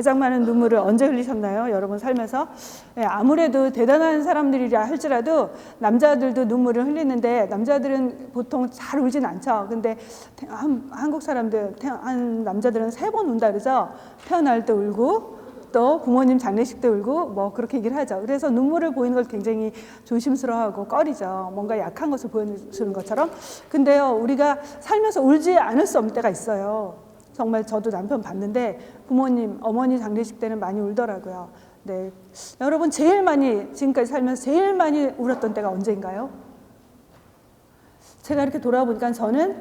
가장 많은 눈물을 언제 흘리셨나요? 여러분 살면서? 네, 아무래도 대단한 사람들이라 할지라도 남자들도 눈물을 흘리는데 남자들은 보통 잘 울진 않죠. 근데 한국 사람들, 한 남자들은 3번 운다 그러죠. 태어날 때 울고 또 부모님 장례식 때 울고 뭐 그렇게 얘기를 하죠. 그래서 눈물을 보이는 걸 굉장히 조심스러워하고 꺼리죠. 뭔가 약한 것을 보여주는 것처럼. 근데요, 우리가 살면서 울지 않을 수 없는 때가 있어요. 정말 저도 남편 봤는데 부모님, 어머니 장례식 때는 많이 울더라고요. 네, 여러분 제일 많이 지금까지 살면서 제일 많이 울었던 때가 언제인가요? 제가 이렇게 돌아보니까 저는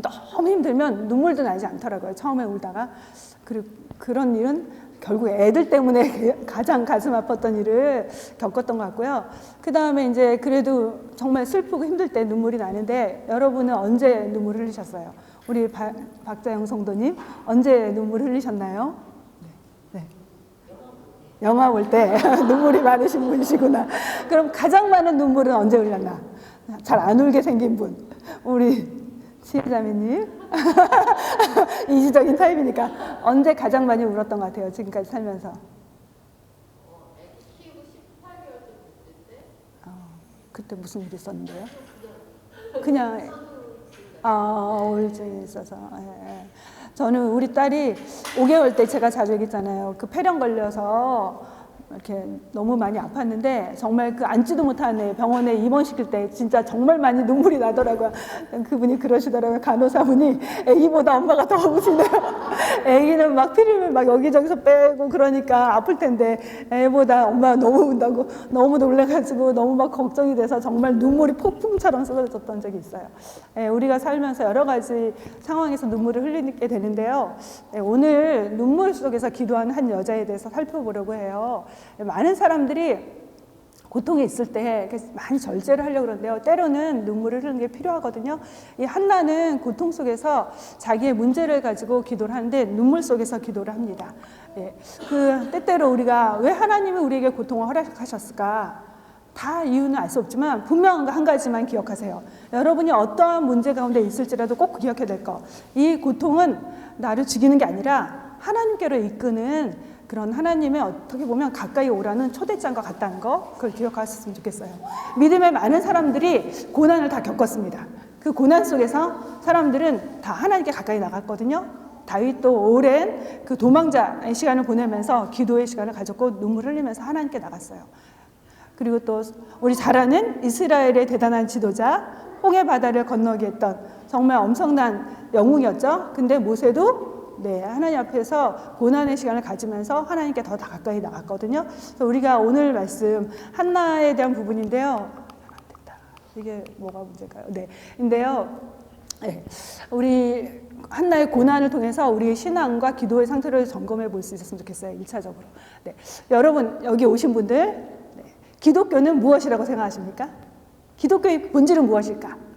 너무 힘들면 눈물도 나지 않더라고요. 처음에 울다가. 그리고 그런 일은 결국 애들 때문에 가장 가슴 아팠던 일을 겪었던 것 같고요. 그 다음에 이제 그래도 정말 슬프고 힘들 때 눈물이 나는데 여러분은 언제 눈물 흘리셨어요? 우리 박자영 성도님 언제 눈물 흘리셨나요? 네. 영화 볼 때 눈물이 많으신 분이시구나. 그럼 가장 많은 눈물은 언제 흘렸나? 잘 안 울게 생긴 분. 우리 지혜자매님. 이지적인 타입이니까 언제 가장 많이 울었던 것 같아요? 지금까지 살면서. 애기 키우고 18개월 좀 됐을 때. 그때 무슨 일이 있었는데요? 그냥 우울증이 있어서. 예. 저는 우리 딸이 5개월 때 제가 자주 얘기했잖아요. 그 폐렴 걸려서 이렇게 너무 많이 아팠는데 정말 그 앉지도 못하네 병원에 입원시킬 때 진짜 정말 많이 눈물이 나더라고요. 그분이 그러시더라고요. 간호사분이 애기보다 엄마가 더 우시네요. 애기는 막 피를 막 여기저기서 빼고 그러니까 아플 텐데 애보다 엄마가 너무 운다고 너무 놀래가지고 너무 막 걱정이 돼서 정말 눈물이 폭풍처럼 쏟아졌던 적이 있어요. 우리가 살면서 여러 가지 상황에서 눈물을 흘리게 되는데요. 오늘 눈물 속에서 기도하는 한 여자에 대해서 살펴보려고 해요. 많은 사람들이 고통이 있을 때 많이 절제를 하려고 그러는데요. 때로는 눈물을 흘리는 게 필요하거든요. 이 한나는 고통 속에서 자기의 문제를 가지고 기도를 하는데 눈물 속에서 기도를 합니다. 그 때때로 우리가 왜 하나님이 우리에게 고통을 허락하셨을까? 다 이유는 알 수 없지만 분명한 거 한 가지만 기억하세요. 여러분이 어떠한 문제 가운데 있을지라도 꼭 기억해야 될 거. 이 고통은 나를 죽이는 게 아니라 하나님께로 이끄는 그런 하나님의 어떻게 보면 가까이 오라는 초대장과 같다는 거, 그걸 기억하셨으면 좋겠어요. 믿음의 많은 사람들이 고난을 다 겪었습니다. 그 고난 속에서 사람들은 다 하나님께 가까이 나갔거든요. 다윗도 오랜 그 도망자의 시간을 보내면서 기도의 시간을 가졌고 눈물 흘리면서 하나님께 나갔어요. 그리고 또 우리 잘 아는 이스라엘의 대단한 지도자, 홍해 바다를 건너게 했던 정말 엄청난 영웅이었죠. 근데 모세도 하나님 앞에서 고난의 시간을 가지면서 하나님께 더 가까이 나갔거든요. 그래서 우리가 오늘 말씀 한나에 대한 부분인데요. 이게 뭐가 문제일까요? 근데요. 우리 한나의 고난을 통해서 우리의 신앙과 기도의 상태를 점검해 볼 수 있었으면 좋겠어요. 1차적으로. 여러분 여기 오신 분들 기독교는 무엇이라고 생각하십니까? 기독교의 본질은 무엇일까?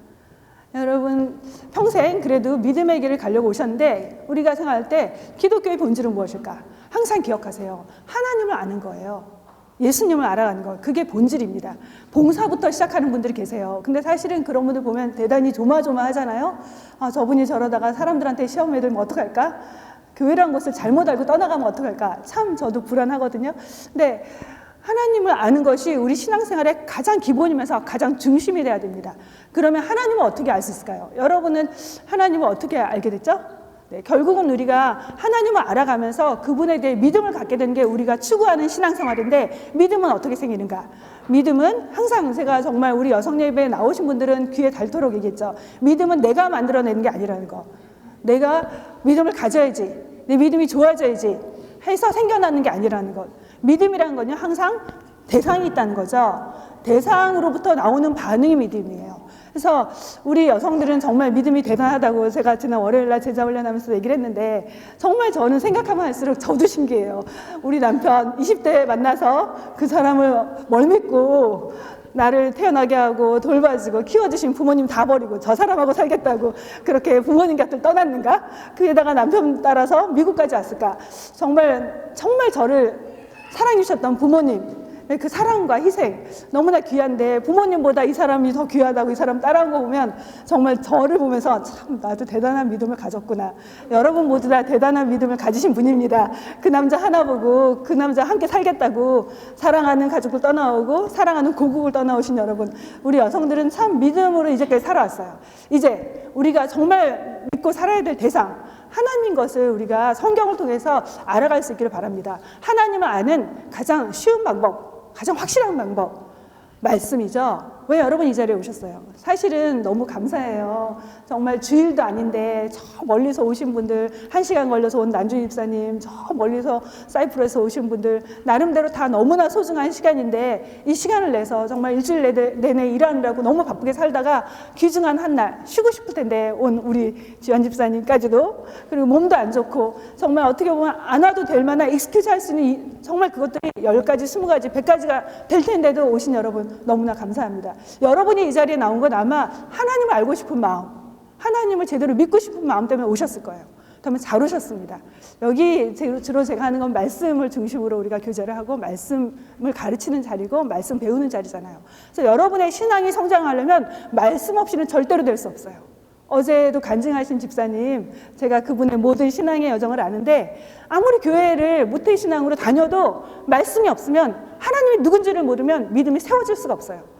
여러분 평생 그래도 믿음의 길을 가려고 오셨는데 우리가 생각할 때 기독교의 본질은 무엇일까? 항상 기억하세요. 하나님을 아는 거예요. 예수님을 알아가는 거. 그게 본질입니다. 봉사부터 시작하는 분들이 계세요. 근데 사실은 그런 분들 보면 대단히 조마조마하잖아요. 저분이 저러다가 사람들한테 시험에 들면 어떡할까? 교회라는 것을 잘못 알고 떠나가면 어떡할까? 참 저도 불안하거든요. 근데 하나님을 아는 것이 우리 신앙생활의 가장 기본이면서 가장 중심이 돼야 됩니다. 그러면 하나님을 어떻게 알 수 있을까요? 여러분은 하나님을 어떻게 알게 됐죠? 결국은 우리가 하나님을 알아가면서 그분에 대해 믿음을 갖게 되는 게 우리가 추구하는 신앙생활인데 믿음은 어떻게 생기는가? 믿음은 항상 제가 정말 우리 여성 예배에 나오신 분들은 귀에 닳도록 얘기했죠. 믿음은 내가 만들어내는 게 아니라는 거. 내가 믿음을 가져야지. 내 믿음이 좋아져야지 해서 생겨나는 게 아니라는 것. 믿음이라는 건요 항상 대상이 있다는 거죠. 대상으로부터 나오는 반응이 믿음이에요. 그래서 우리 여성들은 정말 믿음이 대단하다고 제가 지난 월요일날 제자 훈련하면서 얘기를 했는데 정말 저는 생각하면 할수록 저도 신기해요. 우리 남편 20대에 만나서 그 사람을 멀밌고 나를 태어나게 하고 돌봐주고 키워주신 부모님 다 버리고 저 사람하고 살겠다고 그렇게 부모님 곁을 떠났는가? 그에다가 남편 따라서 미국까지 왔을까? 정말 저를 사랑해 주셨던 부모님, 그 사랑과 희생 너무나 귀한데 부모님보다 이 사람이 더 귀하다고 이 사람 따라한 거 보면 정말 저를 보면서 참 나도 대단한 믿음을 가졌구나. 여러분 모두 다 대단한 믿음을 가지신 분입니다. 그 남자 하나 보고 그 남자 함께 살겠다고 사랑하는 가족을 떠나오고 사랑하는 고국을 떠나오신 여러분, 우리 여성들은 참 믿음으로 이제까지 살아왔어요. 이제 우리가 정말 믿고 살아야 될 대상 하나님 것을 우리가 성경을 통해서 알아갈 수 있기를 바랍니다. 하나님을 아는 가장 쉬운 방법, 가장 확실한 방법, 말씀이죠. 왜 여러분 이 자리에 오셨어요? 사실은 너무 감사해요. 정말 주일도 아닌데 저 멀리서 오신 분들, 1시간 걸려서 온 난주 집사님, 저 멀리서 사이프러스에서 오신 분들, 나름대로 다 너무나 소중한 시간인데 이 시간을 내서 정말 일주일 내내 일하느라고 너무 바쁘게 살다가 귀중한 한 날 쉬고 싶을 텐데 온 우리 지원 집사님까지도, 그리고 몸도 안 좋고 정말 어떻게 보면 안 와도 될 만한 익스큐즈 할 수 있는 정말 그것들이 10가지, 20가지, 100가지가 될 텐데도 오신 여러분 너무나 감사합니다. 여러분이 이 자리에 나온 건 아마 하나님을 알고 싶은 마음, 하나님을 제대로 믿고 싶은 마음 때문에 오셨을 거예요. 그러면 잘 오셨습니다. 여기 주로 제가 하는 건 말씀을 중심으로 우리가 교제를 하고 말씀을 가르치는 자리고 말씀 배우는 자리잖아요. 그래서 여러분의 신앙이 성장하려면 말씀 없이는 절대로 될 수 없어요. 어제도 간증하신 집사님, 제가 그분의 모든 신앙의 여정을 아는데 아무리 교회를 모태신앙으로 다녀도 말씀이 없으면, 하나님이 누군지를 모르면 믿음이 세워질 수가 없어요.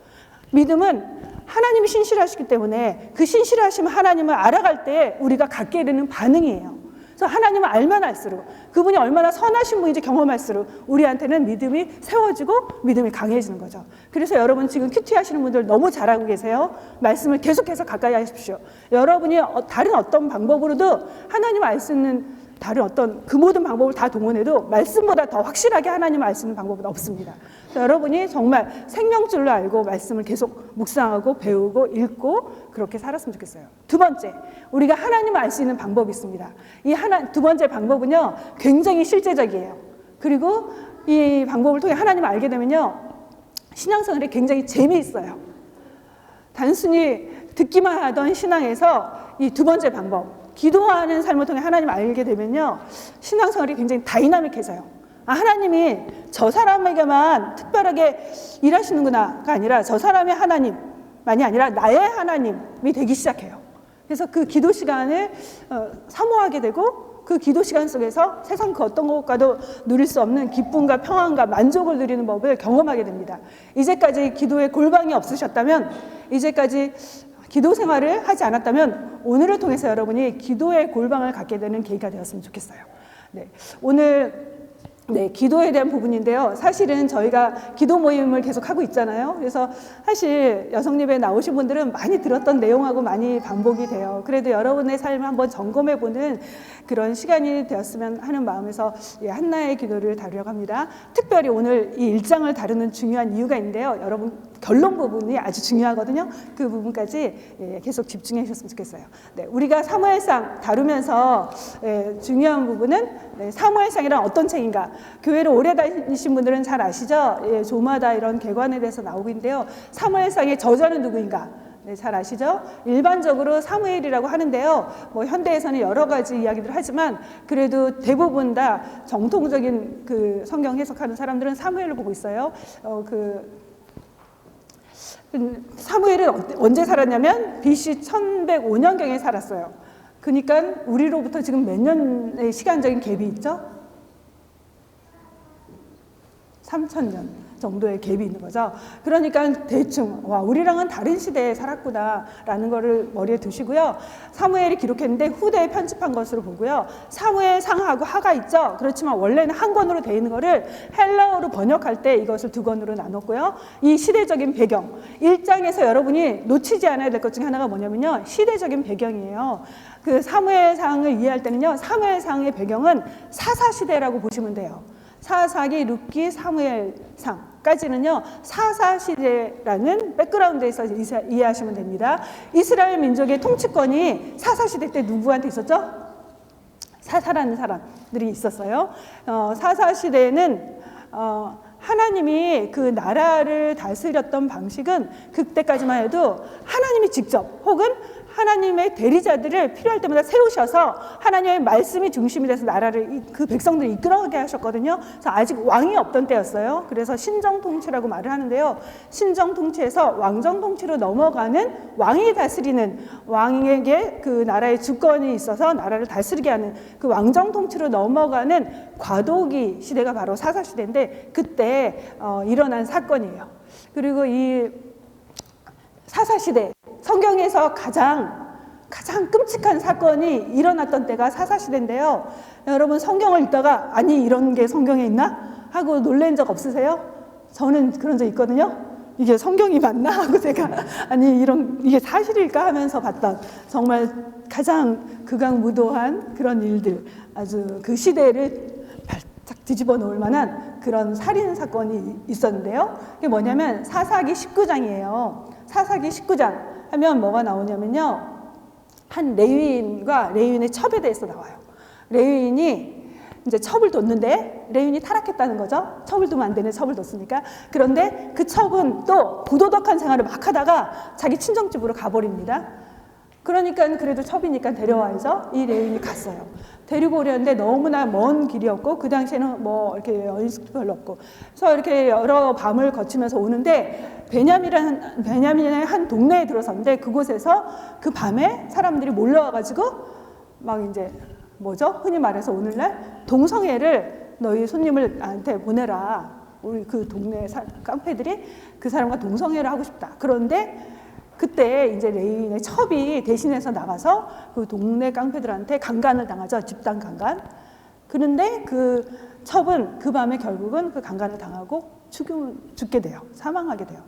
믿음은 하나님이 신실하시기 때문에 그 신실하신 하나님을 알아갈 때 우리가 갖게 되는 반응이에요. 그래서 하나님을 알면 알수록, 그분이 얼마나 선하신 분인지 경험할수록 우리한테는 믿음이 세워지고 믿음이 강해지는 거죠. 그래서 여러분 지금 큐티 하시는 분들 너무 잘하고 계세요. 말씀을 계속해서 가까이 하십시오. 여러분이 다른 어떤 방법으로도 하나님을 알 수 있는 다른 어떤 그 모든 방법을 다 동원해도 말씀보다 더 확실하게 하나님을 알 수 있는 방법은 없습니다. 여러분이 정말 생명줄로 알고 말씀을 계속 묵상하고 배우고 읽고 그렇게 살았으면 좋겠어요. 두 번째, 우리가 하나님을 알 수 있는 방법이 있습니다. 이 두 번째 방법은요, 굉장히 실제적이에요. 그리고 이 방법을 통해 하나님을 알게 되면요, 신앙생활이 굉장히 재미있어요. 단순히 듣기만 하던 신앙에서 이 두 번째 방법, 기도하는 삶을 통해 하나님을 알게 되면요, 신앙생활이 굉장히 다이나믹해져요. 하나님이 저 사람에게만 특별하게 일하시는구나가 아니라 저 사람의 하나님만이 아니라 나의 하나님이 되기 시작해요. 그래서 그 기도 시간을 사모하게 되고 그 기도 시간 속에서 세상 그 어떤 것과도 누릴 수 없는 기쁨과 평안과 만족을 누리는 법을 경험하게 됩니다. 이제까지 기도에 골방이 없으셨다면, 이제까지 기도 생활을 하지 않았다면 오늘을 통해서 여러분이 기도의 골방을 갖게 되는 계기가 되었으면 좋겠어요. 네, 오늘 기도에 대한 부분인데요. 사실은 저희가 기도 모임을 계속 하고 있잖아요. 그래서 사실 여성예배에 나오신 분들은 많이 들었던 내용하고 많이 반복이 돼요. 그래도 여러분의 삶을 한번 점검해보는 그런 시간이 되었으면 하는 마음에서 한나의 기도를 다루려고 합니다. 특별히 오늘 이 1장을 다루는 중요한 이유가 있는데요. 여러분 결론 부분이 아주 중요하거든요. 그 부분까지 계속 집중해 주셨으면 좋겠어요. 네, 우리가 사무엘상 다루면서 중요한 부분은 사무엘상이란 어떤 책인가. 교회를 오래 다니신 분들은 잘 아시죠? 조마다 이런 개관에 대해서 나오고 있는데요. 사무엘상의 저자는 누구인가? 네, 잘 아시죠? 일반적으로 사무엘이라고 하는데요. 뭐 현대에서는 여러 가지 이야기들을 하지만 그래도 대부분 다 정통적인 그 성경 해석하는 사람들은 사무엘을 보고 있어요. 사무엘은 언제 살았냐면 BC 1105년경에 살았어요. 그러니까 우리로부터 지금 몇 년의 시간적인 갭이 있죠? 3000년 정도의 갭이 있는 거죠. 그러니까 대충 우리랑은 다른 시대에 살았구나라는 거를 머리에 두시고요. 사무엘이 기록했는데 후대에 편집한 것으로 보고요. 사무엘상하고 하가 있죠. 그렇지만 원래는 한 권으로 되어 있는 거를 헬라어로 번역할 때 이것을 두 권으로 나눴고요. 이 시대적인 배경, 1장에서 여러분이 놓치지 않아야 될 것 중에 하나가 뭐냐면요, 시대적인 배경이에요. 그 사무엘상을 이해할 때는요, 사무엘상의 배경은 사사시대라고 보시면 돼요. 사사기, 룻기, 사무엘상까지는요, 사사시대라는 백그라운드에서 이해하시면 됩니다. 이스라엘 민족의 통치권이 사사시대 때 누구한테 있었죠? 사사라는 사람들이 있었어요. 사사시대에는 하나님이 그 나라를 다스렸던 방식은 그때까지만 해도 하나님이 직접 혹은 하나님의 대리자들을 필요할 때마다 세우셔서 하나님의 말씀이 중심이 돼서 나라를 그 백성들을 이끌어가게 하셨거든요. 그래서 아직 왕이 없던 때였어요. 그래서 신정통치라고 말을 하는데요. 신정통치에서 왕정통치로 넘어가는 왕이 다스리는 왕에게 그 나라의 주권이 있어서 나라를 다스리게 하는 그 왕정통치로 넘어가는 과도기 시대가 바로 사사시대인데 그때 일어난 사건이에요. 그리고 이 사사시대 성경에서 가장 끔찍한 사건이 일어났던 때가 사사시대인데요. 여러분 성경을 읽다가 아니 이런 게 성경에 있나? 하고 놀란 적 없으세요? 저는 그런 적 있거든요. 이게 성경이 맞나? 하고 제가 아니 이게 사실일까? 하면서 봤던 정말 가장 극악무도한 그런 일들 아주 그 시대를 발짝 뒤집어 놓을 만한 그런 살인 사건이 있었는데요. 그게 뭐냐면 사사기 19장이에요. 사사기 19장 하면 뭐가 나오냐면요. 한 레위인과 레위인의 첩에 대해서 나와요. 레위인이 이제 첩을 뒀는데 레위인이 타락했다는 거죠. 첩을 두면 안 되는 첩을 뒀으니까. 그런데 그 첩은 또 부도덕한 생활을 막 하다가 자기 친정집으로 가버립니다. 그러니까 그래도 첩이니까 데려와야죠. 이 레위인이 갔어요. 데리고 오려는데 너무나 먼 길이었고 그 당시에는 뭐 이렇게 연식도 별로 없고 그래서 이렇게 여러 밤을 거치면서 오는데 베냐민이라는 한 동네에 들어섰는데 그곳에서 그 밤에 사람들이 몰려와가지고 막 이제 뭐죠? 흔히 말해서 오늘날 동성애를 너희 손님을 나한테 보내라. 우리 그 동네 깡패들이 그 사람과 동성애를 하고 싶다. 그런데 그때 이제 레위인의 첩이 대신해서 나가서 그 동네 깡패들한테 강간을 당하죠. 집단 강간. 그런데 그 첩은 그 밤에 결국은 그 강간을 당하고 죽게 돼요. 사망하게 돼요.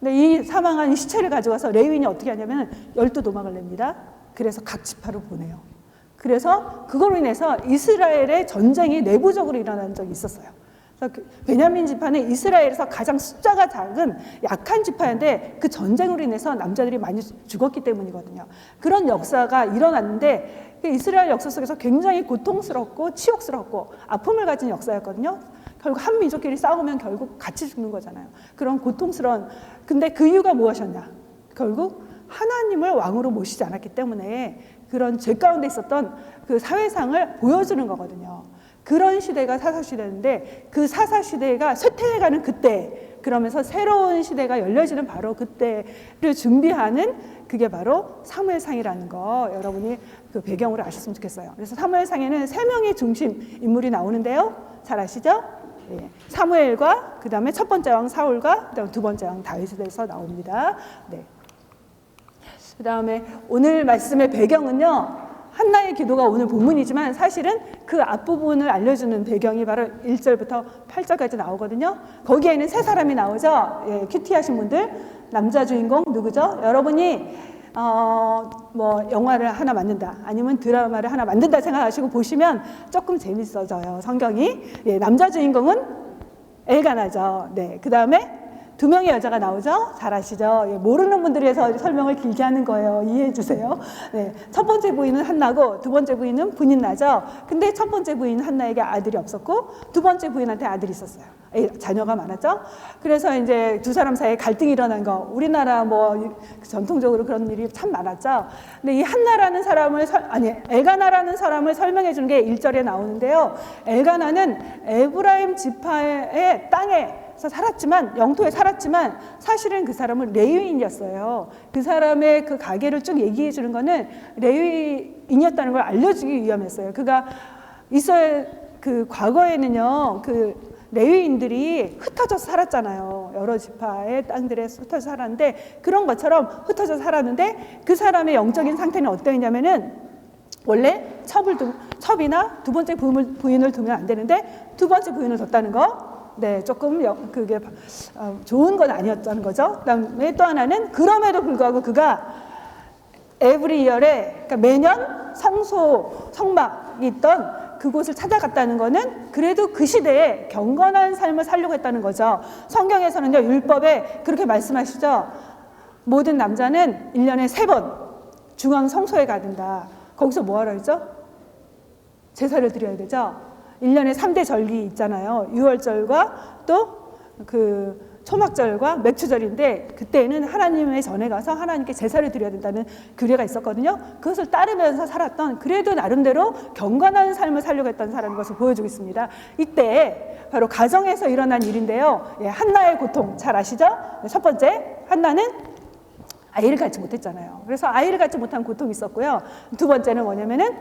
근데 이 사망한 시체를 가져가서 레위인이 어떻게 하냐면 12도막을 냅니다. 그래서 각 지파로 보내요. 그래서 그걸로 인해서 이스라엘의 전쟁이 내부적으로 일어난 적이 있었어요. 베냐민 지파는 이스라엘에서 가장 숫자가 작은 약한 지파인데 그 전쟁으로 인해서 남자들이 많이 죽었기 때문이거든요. 그런 역사가 일어났는데 이스라엘 역사 속에서 굉장히 고통스럽고 치욕스럽고 아픔을 가진 역사였거든요. 결국 한 민족끼리 싸우면 결국 같이 죽는 거잖아요. 그런 고통스러운 근데 그 이유가 무엇이었냐? 결국 하나님을 왕으로 모시지 않았기 때문에 그런 죄 가운데 있었던 그 사회상을 보여주는 거거든요. 그런 시대가 사사시대인데 그 사사시대가 쇠퇴해가는 그때 그러면서 새로운 시대가 열려지는 바로 그때를 준비하는 그게 바로 사무엘상이라는 거 여러분이 그 배경으로 아셨으면 좋겠어요. 그래서 사무엘상에는 3명의 중심 인물이 나오는데요. 잘 아시죠? 예. 사무엘과 그 다음에 첫 번째 왕 사울과 그 다음에 두 번째 왕 다윗에 대해서 나옵니다. 네. 그 다음에 오늘 말씀의 배경은요. 한나의 기도가 오늘 본문이지만 사실은 그 앞부분을 알려주는 배경이 바로 1절부터 8절까지 나오거든요. 거기에는 세 사람이 나오죠. 예, 큐티하신 분들. 남자 주인공 누구죠? 여러분이 뭐 영화를 하나 만든다 아니면 드라마를 하나 만든다 생각하시고 보시면 조금 재밌어져요. 성경이. 예, 남자 주인공은 엘가나죠. 네, 그 다음에 2명의 여자가 나오죠? 잘 아시죠? 예, 모르는 분들이 해서 설명을 길게 하는 거예요. 이해해 주세요. 네, 첫 번째 부인은 한나고 두 번째 부인은 분인나죠. 근데 첫 번째 부인 한나에게 아들이 없었고 두 번째 부인한테 아들이 있었어요. 자녀가 많았죠. 그래서 이제 두 사람 사이에 갈등이 일어난 거. 우리나라 뭐 전통적으로 그런 일이 참 많았죠. 근데 이 한나라는 사람을 엘가나라는 사람을 설명해 주는 게 1절에 나오는데요. 엘가나는 에브라임 지파의 땅에 살았지만 영토에 살았지만 사실은 그 사람은 레위인이었어요. 그 사람의 그 가계를 쭉 얘기해 주는 거는 레위인이었다는 걸 알려주기 위함이었어요. 그가 이스라엘 그 과거에는요 그 레위인들이 흩어져서 살았잖아요. 여러 지파의 땅들에 흩어져 살았는데 그런 것처럼 흩어져 살았는데 그 사람의 영적인 상태는 어떠했냐면은 원래 첩이나 두 번째 부인을 두면 안 되는데 두 번째 부인을 뒀다는 거. 네, 조금 그게 좋은 건 아니었다는 거죠. 그다음에 또 하나는 그럼에도 불구하고 그가 에브리 이어에 그러니까 매년 성막이 있던 그곳을 찾아갔다는 거는 그래도 그 시대에 경건한 삶을 살려고 했다는 거죠. 성경에서는요 율법에 그렇게 말씀하시죠. 모든 남자는 1년에 3번 중앙 성소에 가야 된다. 거기서 뭐 하라 했죠? 제사를 드려야 되죠. 1년에 3대 절기 있잖아요. 유월절과 또 그 초막절과 맥주절인데 그때는 하나님의 전에 가서 하나님께 제사를 드려야 된다는 규례가 있었거든요. 그것을 따르면서 살았던 그래도 나름대로 경건한 삶을 살려고 했던 사람인 것을 보여주고 있습니다. 이때 바로 가정에서 일어난 일인데요. 예, 한나의 고통 잘 아시죠? 첫 번째, 한나는 아이를 갖지 못했잖아요. 그래서 아이를 갖지 못한 고통이 있었고요. 두 번째는 뭐냐면은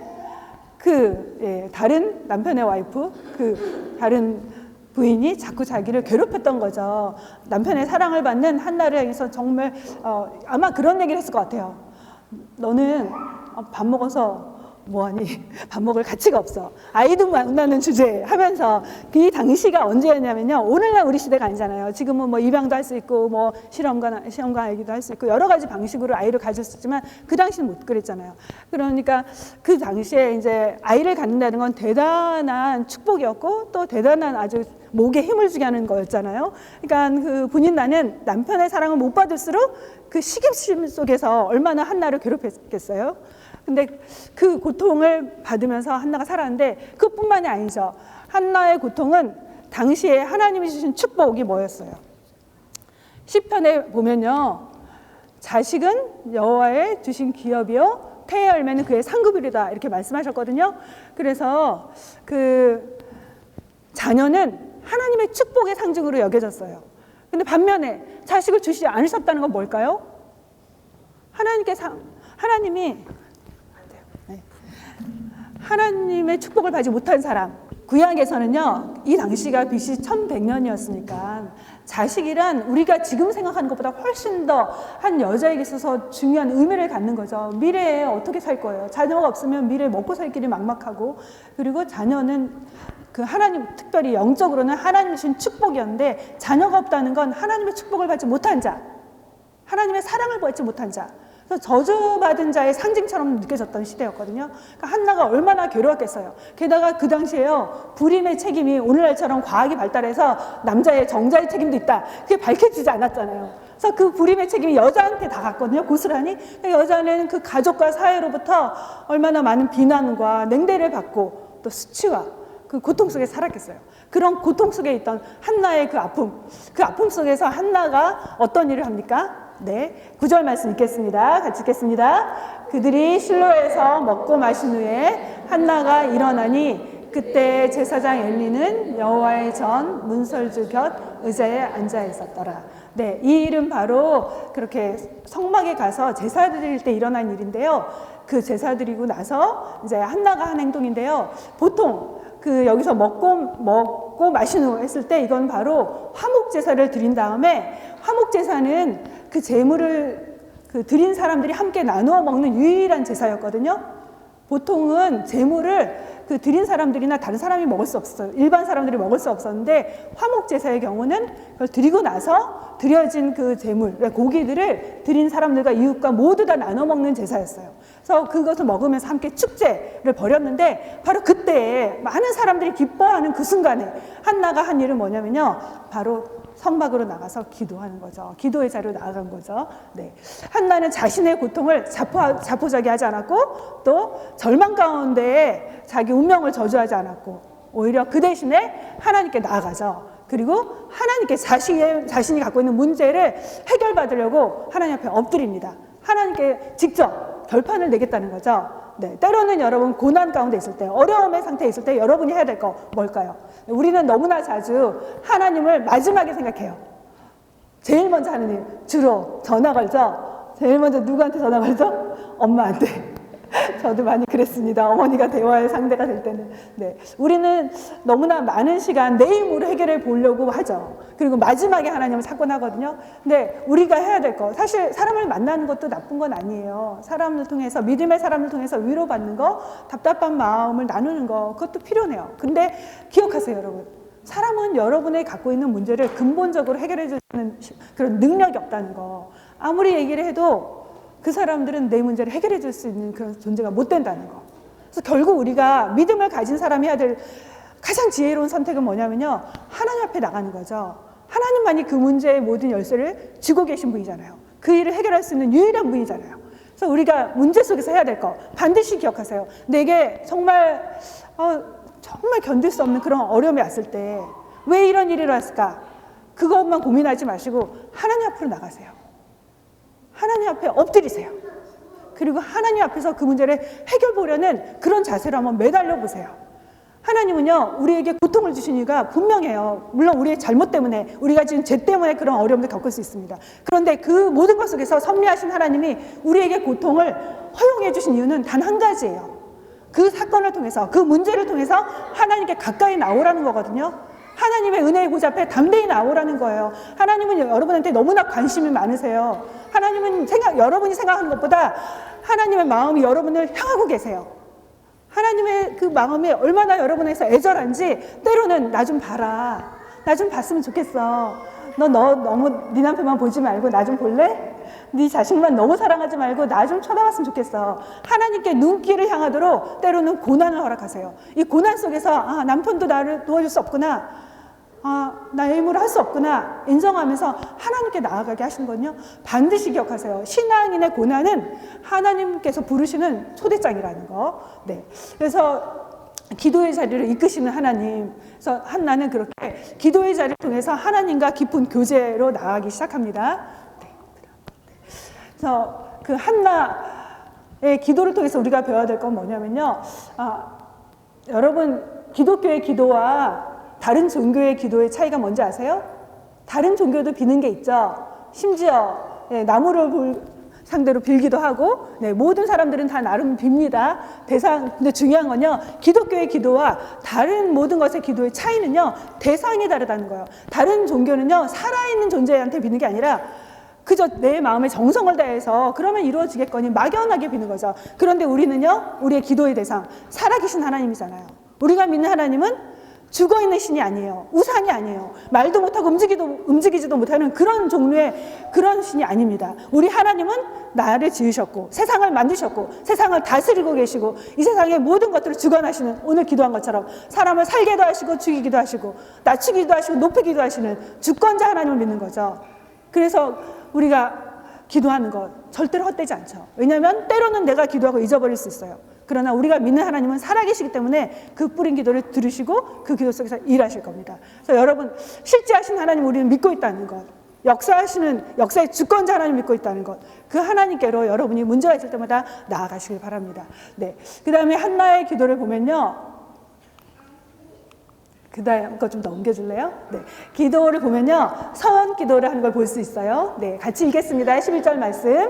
다른 남편의 와이프, 다른 부인이 자꾸 자기를 괴롭혔던 거죠. 남편의 사랑을 받는 한나를 향해서 정말 아마 그런 얘기를 했을 것 같아요. 너는 밥 먹어서 뭐하니? 밥 먹을 가치가 없어. 아이도 만나는 주제 하면서 이 당시가 언제였냐면요. 오늘날 우리 시대가 아니잖아요. 지금은 뭐 입양도 할 수 있고 뭐 실험관 아기도 할 수 있고 여러 가지 방식으로 아이를 가질 수 있지만 그 당시는 못 그랬잖아요. 그러니까 그 당시에 이제 아이를 갖는다는 건 대단한 축복이었고 또 대단한 아주 목에 힘을 주게 하는 거였잖아요. 그러니까 그 분인나는 남편의 사랑을 못 받을수록 그 시기심 속에서 얼마나 한나를 괴롭혔겠어요. 근데 그 고통을 받으면서 한나가 살았는데 그뿐만이 아니죠. 한나의 고통은 당시에 하나님이 주신 축복이 뭐였어요? 시편에 보면요. 자식은 여호와의 주신 기업이요 태의 열매는 그의 상급이리다 이렇게 말씀하셨거든요. 그래서 그 자녀는 하나님의 축복의 상징으로 여겨졌어요. 근데 반면에 자식을 주시지 않으셨다는 건 뭘까요? 하나님의 축복을 받지 못한 사람. 구약에서는요, 이 당시가 BC 1100년이었으니까 자식이란 우리가 지금 생각하는 것보다 훨씬 더 한 여자에게 있어서 중요한 의미를 갖는 거죠. 미래에 어떻게 살 거예요? 자녀가 없으면 미래에 먹고 살 길이 막막하고, 그리고 자녀는 그 하나님, 특별히 영적으로는 하나님 주신 축복이었는데 자녀가 없다는 건 하나님의 축복을 받지 못한 자, 하나님의 사랑을 받지 못한 자, 저주받은 자의 상징처럼 느껴졌던 시대였거든요. 그러니까 한나가 얼마나 괴로웠겠어요. 게다가 그 당시에요, 불임의 책임이 오늘날처럼 과학이 발달해서 남자의 정자의 책임도 있다. 그게 밝혀지지 않았잖아요. 그래서 그 불임의 책임이 여자한테 다 갔거든요. 고스란히. 여자는 그 가족과 사회로부터 얼마나 많은 비난과 냉대를 받고 또 수치와 그 고통 속에 살았겠어요. 그런 고통 속에 있던 한나의 그 아픔 속에서 한나가 어떤 일을 합니까? 네, 9절 말씀 읽겠습니다. 같이 읽겠습니다. 그들이 실로에서 먹고 마신 후에 한나가 일어나니 그때 제사장 엘리는 여호와의 전 문설주 곁 의자에 앉아 있었더라. 네, 이 일은 바로 그렇게 성막에 가서 제사 드릴 때 일어난 일인데요. 그 제사 드리고 나서 이제 한나가 한 행동인데요. 보통 그 여기서 먹고 마신 후 했을 때 이건 바로 화목 제사를 드린 다음에, 화목 제사는 그 제물을 그 드린 사람들이 함께 나누어 먹는 유일한 제사였거든요. 보통은 제물을 그 드린 사람들이나 다른 사람이 먹을 수 없었어요. 일반 사람들이 먹을 수 없었는데 화목 제사의 경우는 그걸 드리고 나서 드려진 그 제물, 고기들을 드린 사람들과 이웃과 모두 다 나눠 먹는 제사였어요. 그래서 그것을 먹으면서 함께 축제를 벌였는데 바로 그때 많은 사람들이 기뻐하는 그 순간에 한나가 한 일은 뭐냐면요, 바로 성막으로 나가서 기도하는 거죠. 기도의 자리로 나아간 거죠. 네. 한나는 자신의 고통을 자포자기하지 않았고 또 절망 가운데 자기 운명을 저주하지 않았고 오히려 그 대신에 하나님께 나아가죠. 그리고 하나님께 자신이 갖고 있는 문제를 해결받으려고 하나님 앞에 엎드립니다. 하나님께 직접 결판을 내겠다는 거죠. 네, 때로는 여러분 고난 가운데 있을 때, 어려움의 상태에 있을 때 여러분이 해야 될 거 뭘까요? 우리는 너무나 자주 하나님을 마지막에 생각해요. 제일 먼저 하는 일, 주로 전화 걸죠. 제일 먼저 누구한테 전화 걸죠? 엄마한테. 저도 많이 그랬습니다. 어머니가 대화의 상대가 될 때는. 네, 우리는 너무나 많은 시간 내 힘으로 해결해 보려고 하죠. 그리고 마지막에 하나님을 찾곤 하거든요. 근데 우리가 해야 될 거, 사실 사람을 만나는 것도 나쁜 건 아니에요. 사람을 통해서, 믿음의 사람을 통해서 위로받는 거, 답답한 마음을 나누는 거, 그것도 필요해요. 근데 기억하세요, 여러분. 사람은 여러분이 갖고 있는 문제를 근본적으로 해결해 주는 그런 능력이 없다는 거. 아무리 얘기를 해도 그 사람들은 내 문제를 해결해 줄 수 있는 그런 존재가 못 된다는 거. 그래서 결국 우리가 믿음을 가진 사람이 해야 될 가장 지혜로운 선택은 뭐냐면요, 하나님 앞에 나가는 거죠. 하나님만이 그 문제의 모든 열쇠를 쥐고 계신 분이잖아요. 그 일을 해결할 수 있는 유일한 분이잖아요. 그래서 우리가 문제 속에서 해야 될 거 반드시 기억하세요. 내게 정말 견딜 수 없는 그런 어려움이 왔을 때 왜 이런 일이 왔을까? 그것만 고민하지 마시고 하나님 앞으로 나가세요. 하나님 앞에 엎드리세요. 그리고 하나님 앞에서 그 문제를 해결 보려는 그런 자세로 한번 매달려 보세요. 하나님은요, 우리에게 고통을 주신 이유가 분명해요. 물론 우리의 잘못 때문에, 우리가 지금 죄 때문에 그런 어려움을 겪을 수 있습니다. 그런데 그 모든 것 속에서 섭리하신 하나님이 우리에게 고통을 허용해 주신 이유는 단 한 가지예요. 그 사건을 통해서, 그 문제를 통해서 하나님께 가까이 나오라는 거거든요. 하나님의 은혜의 보좌 앞에 담대히 나오라는 거예요. 하나님은 여러분한테 너무나 관심이 많으세요. 하나님은 여러분이 생각하는 것보다 하나님의 마음이 여러분을 향하고 계세요. 하나님의 그 마음이 얼마나 여러분에서 애절한지 때로는 나 좀 봐라. 나 좀 봤으면 좋겠어. 너 너무 네 남편만 보지 말고 나 좀 볼래? 네 자식만 너무 사랑하지 말고 나 좀 쳐다봤으면 좋겠어. 하나님께 눈길을 향하도록 때로는 고난을 허락하세요. 이 고난 속에서 남편도 나를 도와줄 수 없구나. 나의 힘으로 할 수 없구나 인정하면서 하나님께 나아가게 하시는 건요, 반드시 기억하세요. 신앙인의 고난은 하나님께서 부르시는 초대장이라는 거. 네. 그래서 기도의 자리를 이끄시는 하나님. 그래서 한나는 그렇게 기도의 자리를 통해서 하나님과 깊은 교제로 나아가기 시작합니다. 네. 그래서 그 한나의 기도를 통해서 우리가 배워야 될 건 뭐냐면요, 여러분 기독교의 기도와 다른 종교의 기도의 차이가 뭔지 아세요? 다른 종교도 비는 게 있죠. 심지어 나무를 상대로 빌기도 하고, 모든 사람들은 다 나름 빕니다. 근데 중요한 건요, 기독교의 기도와 다른 모든 것의 기도의 차이는요, 대상이 다르다는 거예요. 다른 종교는요, 살아있는 존재한테 비는 게 아니라 그저 내 마음에 정성을 다해서 그러면 이루어지겠거니 막연하게 비는 거죠. 그런데 우리는요, 우리의 기도의 대상, 살아계신 하나님이잖아요. 우리가 믿는 하나님은 죽어있는 신이 아니에요. 우상이 아니에요. 말도 못하고 움직이지도 못하는 그런 종류의 그런 신이 아닙니다. 우리 하나님은 나를 지으셨고 세상을 만드셨고 세상을 다스리고 계시고 이 세상의 모든 것들을 주관하시는, 오늘 기도한 것처럼 사람을 살게도 하시고 죽이기도 하시고 낮추기도 하시고 높이기도 하시는 주권자 하나님을 믿는 거죠. 그래서 우리가 기도하는 것 절대로 헛되지 않죠. 왜냐하면 때로는 내가 기도하고 잊어버릴 수 있어요. 그러나 우리가 믿는 하나님은 살아계시기 때문에 그 뿌린 기도를 들으시고 그 기도 속에서 일하실 겁니다. 그래서 여러분, 실제하신 하나님 우리는 믿고 있다는 것, 역사의 주권자 하나님 믿고 있다는 것, 그 하나님께로 여러분이 문제가 있을 때마다 나아가시길 바랍니다. 네. 그 다음에 한나의 기도를 보면요, 그 다음 거 좀 넘겨줄래요? 네. 기도를 보면요, 서원 기도를 하는 걸 볼 수 있어요. 네. 같이 읽겠습니다. 11절 말씀.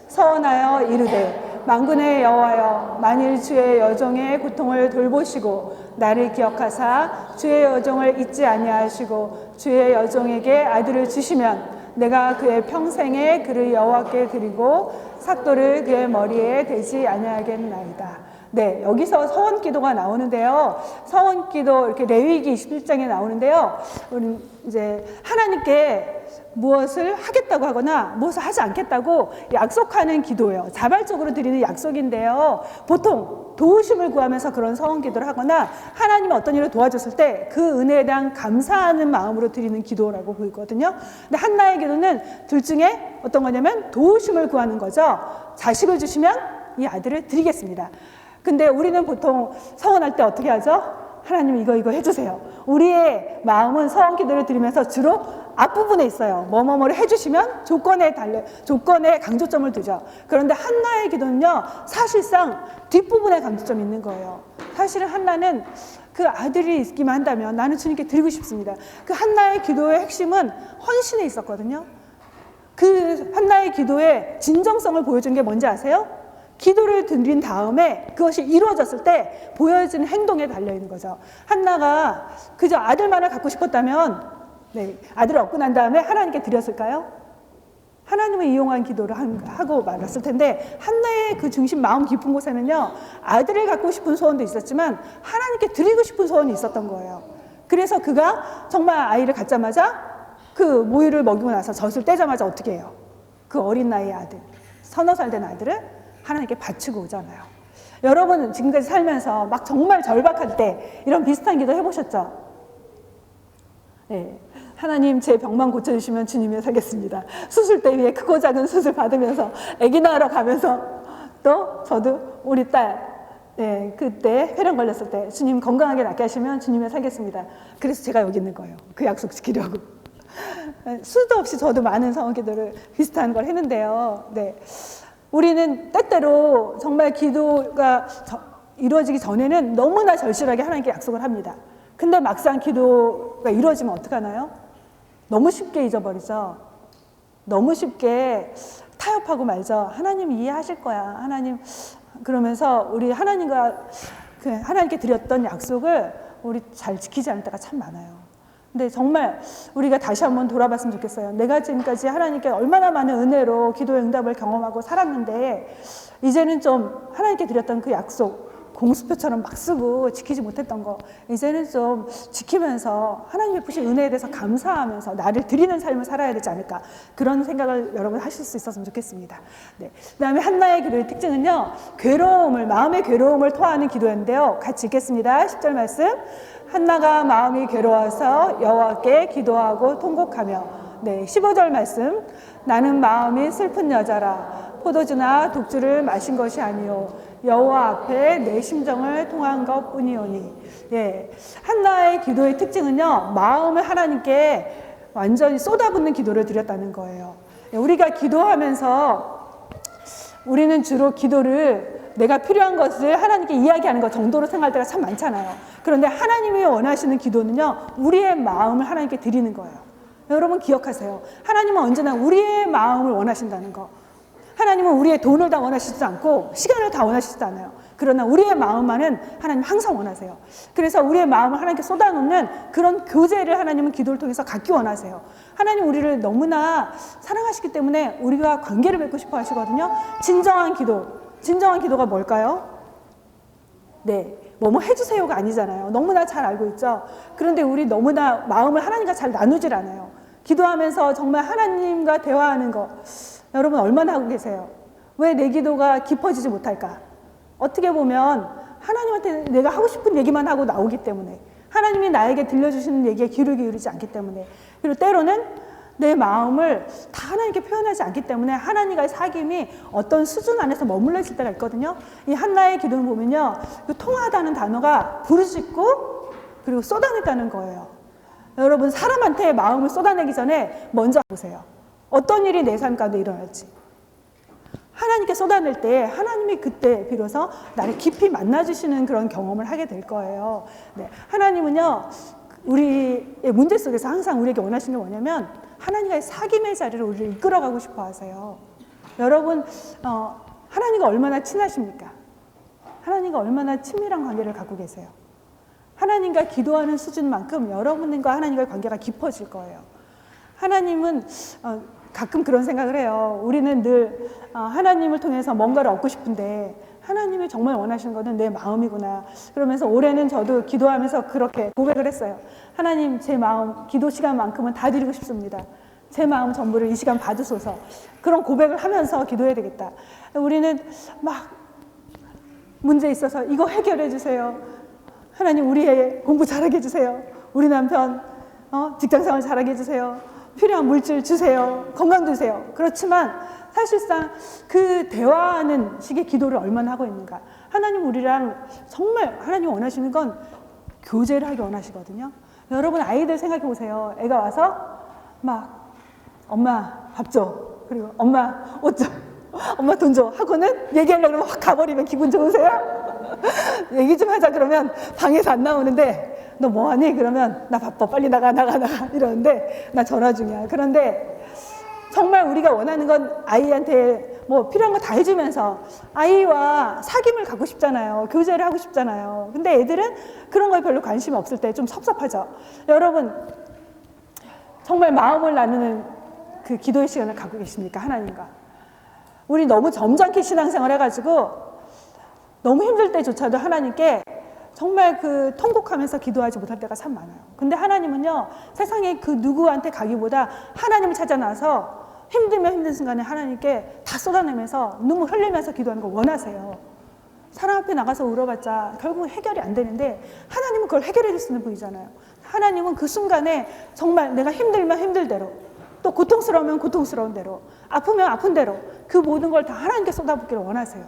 서원하여 이르되 만군의 여호와여, 만일 주의 여종의 고통을 돌보시고 나를 기억하사 주의 여종을 잊지 아니하시고 주의 여종에게 아들을 주시면 내가 그의 평생에 그를 여호와께 드리고 삭도를 그의 머리에 대지 아니하겠나이다. 네, 여기서 서원 기도가 나오는데요. 서원 기도 이렇게 레위기 21장에 나오는데요. 우리 이제 하나님께 무엇을 하겠다고 하거나 무엇을 하지 않겠다고 약속하는 기도예요. 자발적으로 드리는 약속인데요. 보통 도우심을 구하면서 그런 서원 기도를 하거나 하나님이 어떤 일을 도와줬을 때 그 은혜에 대한 감사하는 마음으로 드리는 기도라고 보이거든요. 근데 한나의 기도는 둘 중에 어떤 거냐면 도우심을 구하는 거죠. 자식을 주시면 이 아들을 드리겠습니다. 근데 우리는 보통 서원할 때 어떻게 하죠? 하나님 이거 해주세요. 우리의 마음은 서원 기도를 드리면서 주로 앞부분에 있어요. 뭐뭐뭐를 해주시면 조건에 강조점을 두죠. 그런데 한나의 기도는요, 사실상 뒷부분에 강조점이 있는 거예요. 사실은 한나는 그 아들이 있기만 한다면 나는 주님께 드리고 싶습니다. 그 한나의 기도의 핵심은 헌신에 있었거든요. 그 한나의 기도의 진정성을 보여준 게 뭔지 아세요? 기도를 드린 다음에 그것이 이루어졌을 때 보여지는 행동에 달려있는 거죠. 한나가 그저 아들만을 갖고 싶었다면, 아들을 얻고 난 다음에 하나님께 드렸을까요? 하나님을 이용한 기도를 하고 말았을 텐데, 한나의 그 중심 마음 깊은 곳에는요, 아들을 갖고 싶은 소원도 있었지만 하나님께 드리고 싶은 소원이 있었던 거예요. 그래서 그가 정말 아이를 갖자마자 그 모유를 먹이고 나서 젖을 떼자마자 어떻게 해요? 그 어린 나이의 아들, 30살 된 아들을 하나님께 바치고 오잖아요. 여러분은 지금까지 살면서 막 정말 절박할 때 이런 비슷한 기도 해보셨죠? 네. 하나님 제 병만 고쳐주시면 주님을 살겠습니다. 수술대 위에 크고 작은 수술 받으면서 아기 낳으러 가면서 또 저도 우리 딸 그때 폐렴 걸렸을 때 주님 건강하게 낫게 하시면 주님을 살겠습니다. 그래서 제가 여기 있는 거예요. 그 약속 지키려고. 수도 없이 저도 많은 성원 기도를 비슷한 걸 했는데요. 네. 우리는 때때로 정말 기도가 이루어지기 전에는 너무나 절실하게 하나님께 약속을 합니다. 근데 막상 기도가 이루어지면 어떡하나요? 너무 쉽게 잊어버리죠. 너무 쉽게 타협하고 말죠. 하나님 이해하실 거야. 하나님. 그러면서 우리 하나님께 드렸던 약속을 우리 잘 지키지 않을 때가 참 많아요. 근데 정말 우리가 다시 한번 돌아봤으면 좋겠어요. 내가 지금까지 하나님께 얼마나 많은 은혜로 기도의 응답을 경험하고 살았는데 이제는 좀 하나님께 드렸던 그 약속 공수표처럼 막 쓰고 지키지 못했던 거 이제는 좀 지키면서 하나님 베푸신 은혜에 대해서 감사하면서 나를 드리는 삶을 살아야 되지 않을까 그런 생각을 여러분 하실 수 있었으면 좋겠습니다. 네. 그다음에 한나의 기도의 특징은요. 마음의 괴로움을 토하는 기도였는데요. 같이 읽겠습니다. 10절 말씀. 한나가 마음이 괴로워서 여호와께 기도하고 통곡하며 네, 15절 말씀. 나는 마음이 슬픈 여자라 포도주나 독주를 마신 것이 아니요 여호와 앞에 내 심정을 통한 것뿐이오니. 예, 한나의 기도의 특징은요, 마음을 하나님께 완전히 쏟아붓는 기도를 드렸다는 거예요. 예, 우리가 기도하면서 우리는 주로 기도를 내가 필요한 것을 하나님께 이야기하는 것 정도로 생각할 때가 참 많잖아요. 그런데 하나님이 원하시는 기도는요, 우리의 마음을 하나님께 드리는 거예요. 여러분 기억하세요. 하나님은 언제나 우리의 마음을 원하신다는 거. 하나님은 우리의 돈을 다 원하시지도 않고 시간을 다 원하시지도 않아요. 그러나 우리의 마음만은 하나님 항상 원하세요. 그래서 우리의 마음을 하나님께 쏟아놓는 그런 교제를 하나님은 기도를 통해서 갖기 원하세요. 하나님 우리를 너무나 사랑하시기 때문에 우리가 관계를 맺고 싶어 하시거든요. 진정한 기도가 뭘까요? 네, 뭐뭐 해주세요가 아니잖아요. 너무나 잘 알고 있죠. 그런데 우리 너무나 마음을 하나님과 잘 나누질 않아요. 기도하면서 정말 하나님과 대화하는 거 여러분 얼마나 하고 계세요? 왜 내 기도가 깊어지지 못할까? 어떻게 보면 하나님한테 내가 하고 싶은 얘기만 하고 나오기 때문에 하나님이 나에게 들려주시는 얘기에 귀를 기울이지 않기 때문에 그리고 때로는 내 마음을 다 하나님께 표현하지 않기 때문에 하나님과의 사귐이 어떤 수준 안에서 머물러 있을 때가 있거든요. 이 한나의 기도를 보면요. 그 통하다는 단어가 부르짖고 그리고 쏟아냈다는 거예요. 여러분 사람한테 마음을 쏟아내기 전에 먼저 보세요. 어떤 일이 내 삶 가운데 일어날지. 하나님께 쏟아낼 때 하나님이 그때 비로소 나를 깊이 만나주시는 그런 경험을 하게 될 거예요. 네. 하나님은요. 우리의 문제 속에서 항상 우리에게 원하시는 게 뭐냐면 하나님과의 사귐의 자리를 우리를 이끌어가고 싶어 하세요. 여러분 하나님과 얼마나 친하십니까? 하나님과 얼마나 친밀한 관계를 갖고 계세요? 하나님과 기도하는 수준만큼 여러분과 하나님과의 관계가 깊어질 거예요. 하나님은 가끔 그런 생각을 해요. 우리는 늘 하나님을 통해서 뭔가를 얻고 싶은데 하나님이 정말 원하시는 것은 내 마음이구나. 그러면서 올해는 저도 기도하면서 그렇게 고백을 했어요. 하나님 제 마음 기도 시간만큼은 다 드리고 싶습니다. 제 마음 전부를 이 시간 봐주소서. 그런 고백을 하면서 기도해야 되겠다. 우리는 막 문제 있어서 이거 해결해 주세요. 하나님 우리 애 공부 잘하게 해주세요. 우리 남편 직장생활 잘하게 해주세요. 필요한 물질 주세요. 건강 주세요. 그렇지만 사실상 그 대화하는 식의 기도를 얼마나 하고 있는가. 하나님 우리랑 정말 하나님 원하시는 건 교제를 하기 원하시거든요. 여러분 아이들 생각해 보세요. 애가 와서 막 엄마 밥 줘. 그리고 엄마 옷 줘. 엄마 돈 줘. 하고는 얘기하려고 그러면 확 가버리면 기분 좋으세요? 얘기 좀 하자 그러면 방에서 안 나오는데 너 뭐하니? 그러면 나 바빠 빨리 나가 이러는데 나 전화 중이야. 그런데 정말 우리가 원하는 건 아이한테 뭐 필요한 거 다 해주면서 아이와 사귐을 갖고 싶잖아요. 교제를 하고 싶잖아요. 근데 애들은 그런 거에 별로 관심이 없을 때 좀 섭섭하죠. 여러분 정말 마음을 나누는 그 기도의 시간을 갖고 계십니까? 하나님과. 우리 너무 점잖게 신앙생활 해가지고 너무 힘들 때조차도 하나님께 정말 그 통곡하면서 기도하지 못할 때가 참 많아요. 근데 하나님은요, 세상에 그 누구한테 가기보다 하나님을 찾아 나서 힘들면 힘든 순간에 하나님께 다 쏟아내면서 눈물 흘리면서 기도하는 걸 원하세요. 사람 앞에 나가서 울어봤자 결국은 해결이 안 되는데 하나님은 그걸 해결해 줄 수 있는 분이잖아요. 하나님은 그 순간에 정말 내가 힘들면 힘들 대로 또 고통스러우면 고통스러운 대로 아프면 아픈 대로 그 모든 걸 다 하나님께 쏟아붓기를 원하세요.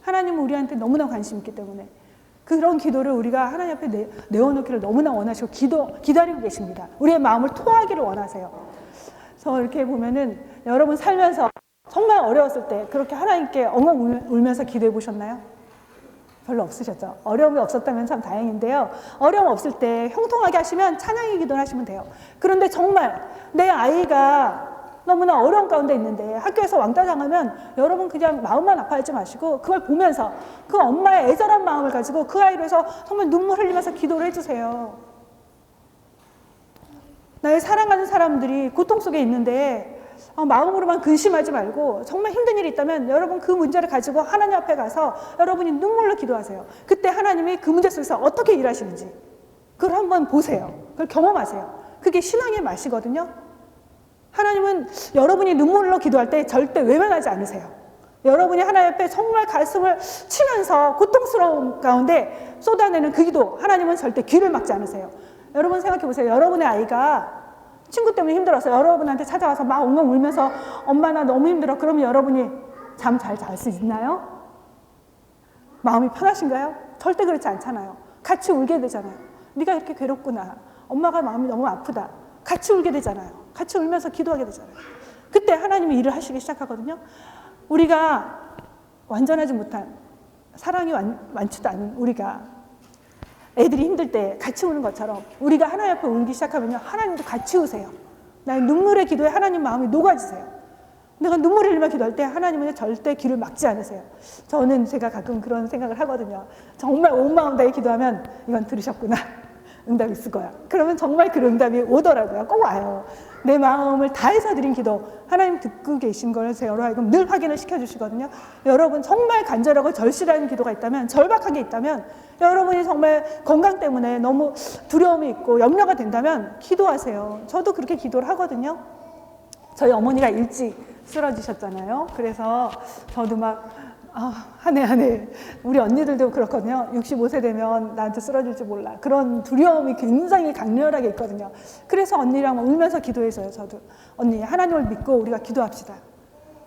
하나님은 우리한테 너무나 관심 있기 때문에 그런 기도를 우리가 하나님 앞에 내어놓기를 너무나 원하시고 기다리고 계십니다. 우리의 마음을 토하기를 원하세요. 그래서 이렇게 보면은 여러분 살면서 정말 어려웠을 때 그렇게 하나님께 엉엉 울면서 기도해 보셨나요? 별로 없으셨죠? 어려움이 없었다면 참 다행인데요. 어려움 없을 때 형통하게 하시면 찬양의 기도를 하시면 돼요. 그런데 정말 내 아이가 너무나 어려운 가운데 있는데 학교에서 왕따 당하면 여러분 그냥 마음만 아파하지 마시고 그걸 보면서 그 엄마의 애절한 마음을 가지고 그 아이를 위해서 정말 눈물 흘리면서 기도를 해주세요. 나의 사랑하는 사람들이 고통 속에 있는데 마음으로만 근심하지 말고 정말 힘든 일이 있다면 여러분 그 문제를 가지고 하나님 앞에 가서 여러분이 눈물로 기도하세요. 그때 하나님이 그 문제 속에서 어떻게 일하시는지 그걸 한번 보세요. 그걸 경험하세요. 그게 신앙의 맛이거든요. 하나님은 여러분이 눈물로 기도할 때 절대 외면하지 않으세요. 여러분이 하나님 앞에 정말 가슴을 치면서 고통스러운 가운데 쏟아내는 그 기도 하나님은 절대 귀를 막지 않으세요. 여러분 생각해 보세요. 여러분의 아이가 친구 때문에 힘들어서 여러분한테 찾아와서 막 엉엉 울면서 엄마 나 너무 힘들어. 그러면 여러분이 잠 잘 잘 수 있나요? 마음이 편하신가요? 절대 그렇지 않잖아요. 같이 울게 되잖아요. 네가 이렇게 괴롭구나. 엄마가 마음이 너무 아프다. 같이 울게 되잖아요. 같이 울면서 기도하게 되잖아요. 그때 하나님이 일을 하시기 시작하거든요. 우리가 완전하지 못한 사랑이 많지도 않은 우리가 애들이 힘들 때 같이 우는 것처럼 우리가 하나님 앞에 울기 시작하면요. 하나님도 같이 우세요. 나의 눈물의 기도에 하나님 마음이 녹아지세요. 내가 눈물을 흘리며 기도할 때 하나님은 절대 귀를 막지 않으세요. 제가 가끔 그런 생각을 하거든요. 정말 온 마음 다해 기도하면 이건 들으셨구나. 응답이 있을 거야. 그러면 정말 그 응답이 오더라고요. 꼭 와요. 내 마음을 다해서 드린 기도 하나님 듣고 계신 걸 제로 하여금 늘 확인을 시켜주시거든요. 여러분 정말 간절하고 절실한 기도가 있다면 절박한 게 있다면 여러분이 정말 건강 때문에 너무 두려움이 있고 염려가 된다면 기도하세요. 저도 그렇게 기도를 하거든요. 저희 어머니가 일찍 쓰러지셨잖아요. 그래서 저도 막 한 해 우리 언니들도 그렇거든요. 65세 되면 나한테 쓰러질지 몰라. 그런 두려움이 굉장히 강렬하게 있거든요. 그래서 언니랑 울면서 기도해서요. 저도 언니 하나님을 믿고 우리가 기도합시다.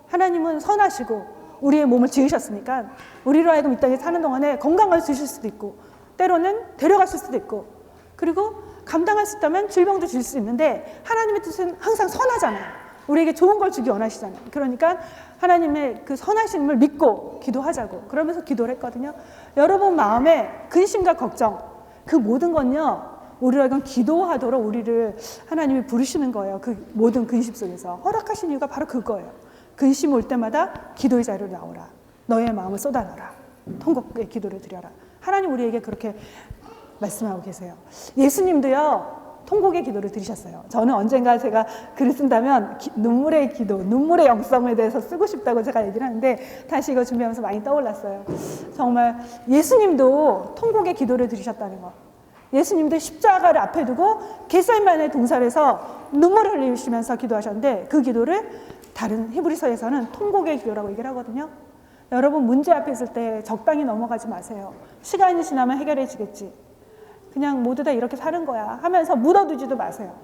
하나님은 선하시고 우리의 몸을 지으셨으니까 우리로 하여금 이 땅에 사는 동안에 건강을 주실 수도 있고 때로는 데려가실 수도 있고 그리고 감당할 수 있다면 질병도 줄 수 있는데 하나님의 뜻은 항상 선하잖아요. 우리에게 좋은 걸 주기 원하시잖아요. 그러니까 하나님의 그 선하심을 믿고 기도하자고 그러면서 기도를 했거든요. 여러분 마음에 근심과 걱정 그 모든 건요. 우리로 하여금 기도하도록 우리를 하나님이 부르시는 거예요. 그 모든 근심 속에서 허락하신 이유가 바로 그거예요. 근심 올 때마다 기도의 자리로 나오라. 너의 마음을 쏟아넣어라. 통곡의 기도를 드려라. 하나님 우리에게 그렇게 말씀하고 계세요. 예수님도요. 통곡의 기도를 드리셨어요. 저는 언젠가 제가 글을 쓴다면 눈물의 기도, 눈물의 영성에 대해서 쓰고 싶다고 제가 얘기를 하는데 다시 이거 준비하면서 많이 떠올랐어요. 정말 예수님도 통곡의 기도를 드리셨다는 거. 예수님도 십자가를 앞에 두고 겟세마네 동산에서 눈물을 흘리시면서 기도하셨는데 그 기도를 다른 히브리서에서는 통곡의 기도라고 얘기를 하거든요. 여러분 문제 앞에 있을 때 적당히 넘어가지 마세요. 시간이 지나면 해결해지겠지. 그냥 모두 다 이렇게 사는 거야 하면서 묻어두지도 마세요.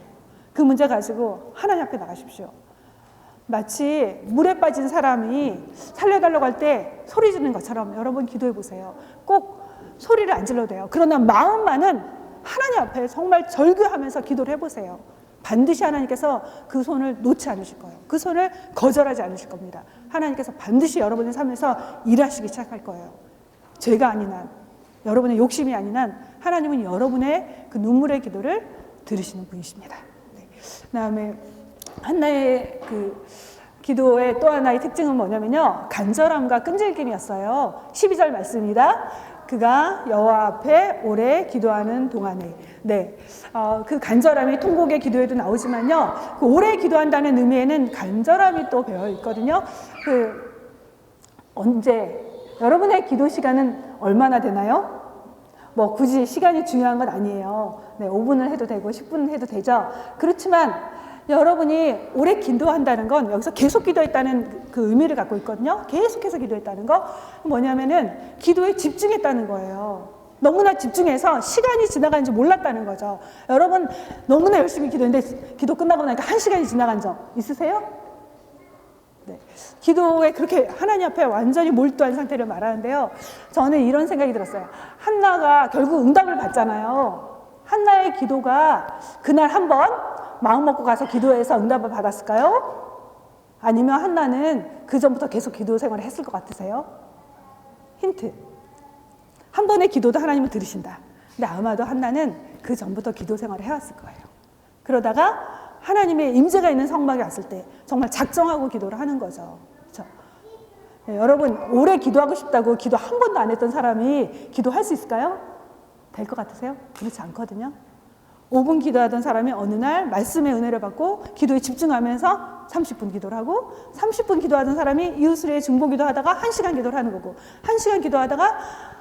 그 문제 가지고 하나님 앞에 나가십시오. 마치 물에 빠진 사람이 살려달라고 할 때 소리 지르는 것처럼 여러분 기도해 보세요. 꼭 소리를 안 질러도 돼요. 그러나 마음만은 하나님 앞에 정말 절규하면서 기도를 해보세요. 반드시 하나님께서 그 손을 놓지 않으실 거예요. 그 손을 거절하지 않으실 겁니다. 하나님께서 반드시 여러분의 삶에서 일하시기 시작할 거예요. 죄가 아닌 한, 여러분의 욕심이 아닌 한 하나님은 여러분의 그 눈물의 기도를 들으시는 분이십니다. 네. 그다음에 한나의 그 기도의 또 하나의 특징은 뭐냐면요. 간절함과 끈질김이었어요. 12절 말씀입니다. 그가 여호와 앞에 오래 기도하는 동안에. 네, 그 간절함이 통곡의 기도에도 나오지만요. 그 오래 기도한다는 의미에는 간절함이 또 배어 있거든요. 언제 여러분의 기도 시간은 얼마나 되나요? 뭐 굳이 시간이 중요한 건 아니에요. 네, 5분을 해도 되고 10분 해도 되죠. 그렇지만 여러분이 오래 기도한다는 건 여기서 계속 기도했다는 그 의미를 갖고 있거든요. 계속해서 기도했다는 거 뭐냐면은 기도에 집중했다는 거예요. 너무나 집중해서 시간이 지나가는지 몰랐다는 거죠. 여러분 너무나 열심히 기도했는데 기도 끝나고 나니까 1시간이 지나간 적 있으세요? 네. 기도에 그렇게 하나님 앞에 완전히 몰두한 상태를 말하는데요. 저는 이런 생각이 들었어요. 한나가 결국 응답을 받잖아요. 한나의 기도가 그날 한번 마음 먹고 가서 기도해서 응답을 받았을까요? 아니면 한나는 그 전부터 계속 기도 생활을 했을 것 같으세요? 힌트. 한 번의 기도도 하나님은 들으신다. 근데 아마도 한나는 그 전부터 기도 생활을 해왔을 거예요. 그러다가 하나님의 임재가 있는 성막에 왔을 때 정말 작정하고 기도를 하는 거죠. 그렇죠? 네, 여러분 오래 기도하고 싶다고 기도 한 번도 안 했던 사람이 기도할 수 있을까요? 될 것 같으세요? 그렇지 않거든요. 5분 기도하던 사람이 어느 날 말씀의 은혜를 받고 기도에 집중하면서 30분 기도를 하고 30분 기도하던 사람이 이웃을 위해 중보기도 하다가 1시간 기도를 하는 거고 1시간 기도하다가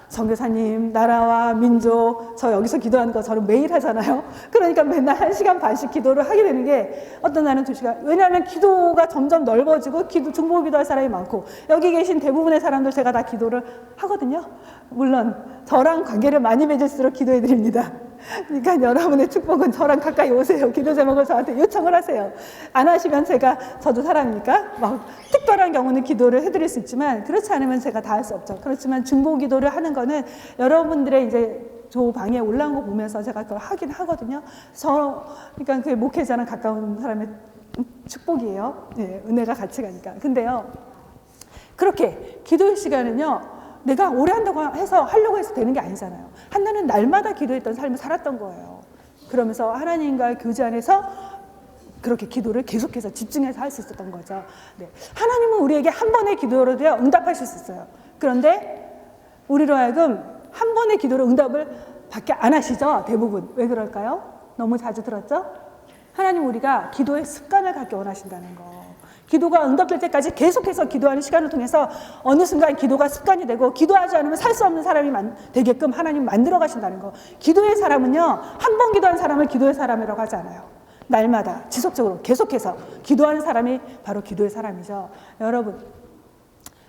선교사님 나라와 민족 저 여기서 기도하는 거 저는 매일 하잖아요. 그러니까 맨날 1시간 반씩 기도를 하게 되는 게 어떤 날은 2시간. 왜냐하면 기도가 점점 넓어지고 중보기도 할 사람이 많고 여기 계신 대부분의 사람들 제가 다 기도를 하거든요. 물론 저랑 관계를 많이 맺을수록 기도해 드립니다. 그러니까 여러분의 축복은 저랑 가까이 오세요. 기도 제목을 저한테 요청을 하세요. 안 하시면 저도 사람이니까 막 특별한 경우는 기도를 해드릴 수 있지만 그렇지 않으면 제가 다 할 수 없죠. 그렇지만 중보 기도를 하는 거는 여러분들의 이제 저 방에 올라온 거 보면서 제가 그걸 하긴 하거든요. 그러니까 그 목회자랑 가까운 사람의 축복이에요. 네, 은혜가 같이 가니까. 근데요, 그렇게 기도의 시간은요. 내가 오래 한다고 해서 하려고 해서 되는 게 아니잖아요. 한나는 날마다 기도했던 삶을 살았던 거예요. 그러면서 하나님과의 교제 안에서 그렇게 기도를 계속해서 집중해서 할 수 있었던 거죠. 네. 하나님은 우리에게 한 번의 기도로도요 응답하실 수 있어요. 그런데 우리로 하여금 한 번의 기도로 응답을 밖에 안 하시죠. 대부분. 왜 그럴까요? 너무 자주 들었죠? 하나님 우리가 기도의 습관을 갖기 원하신다는 거. 기도가 응답될 때까지 계속해서 기도하는 시간을 통해서 어느 순간 기도가 습관이 되고 기도하지 않으면 살 수 없는 사람이 되게끔 하나님 만들어 가신다는 거. 기도의 사람은요. 한 번 기도한 사람을 기도의 사람이라고 하지 않아요. 날마다 지속적으로 계속해서 기도하는 사람이 바로 기도의 사람이죠. 여러분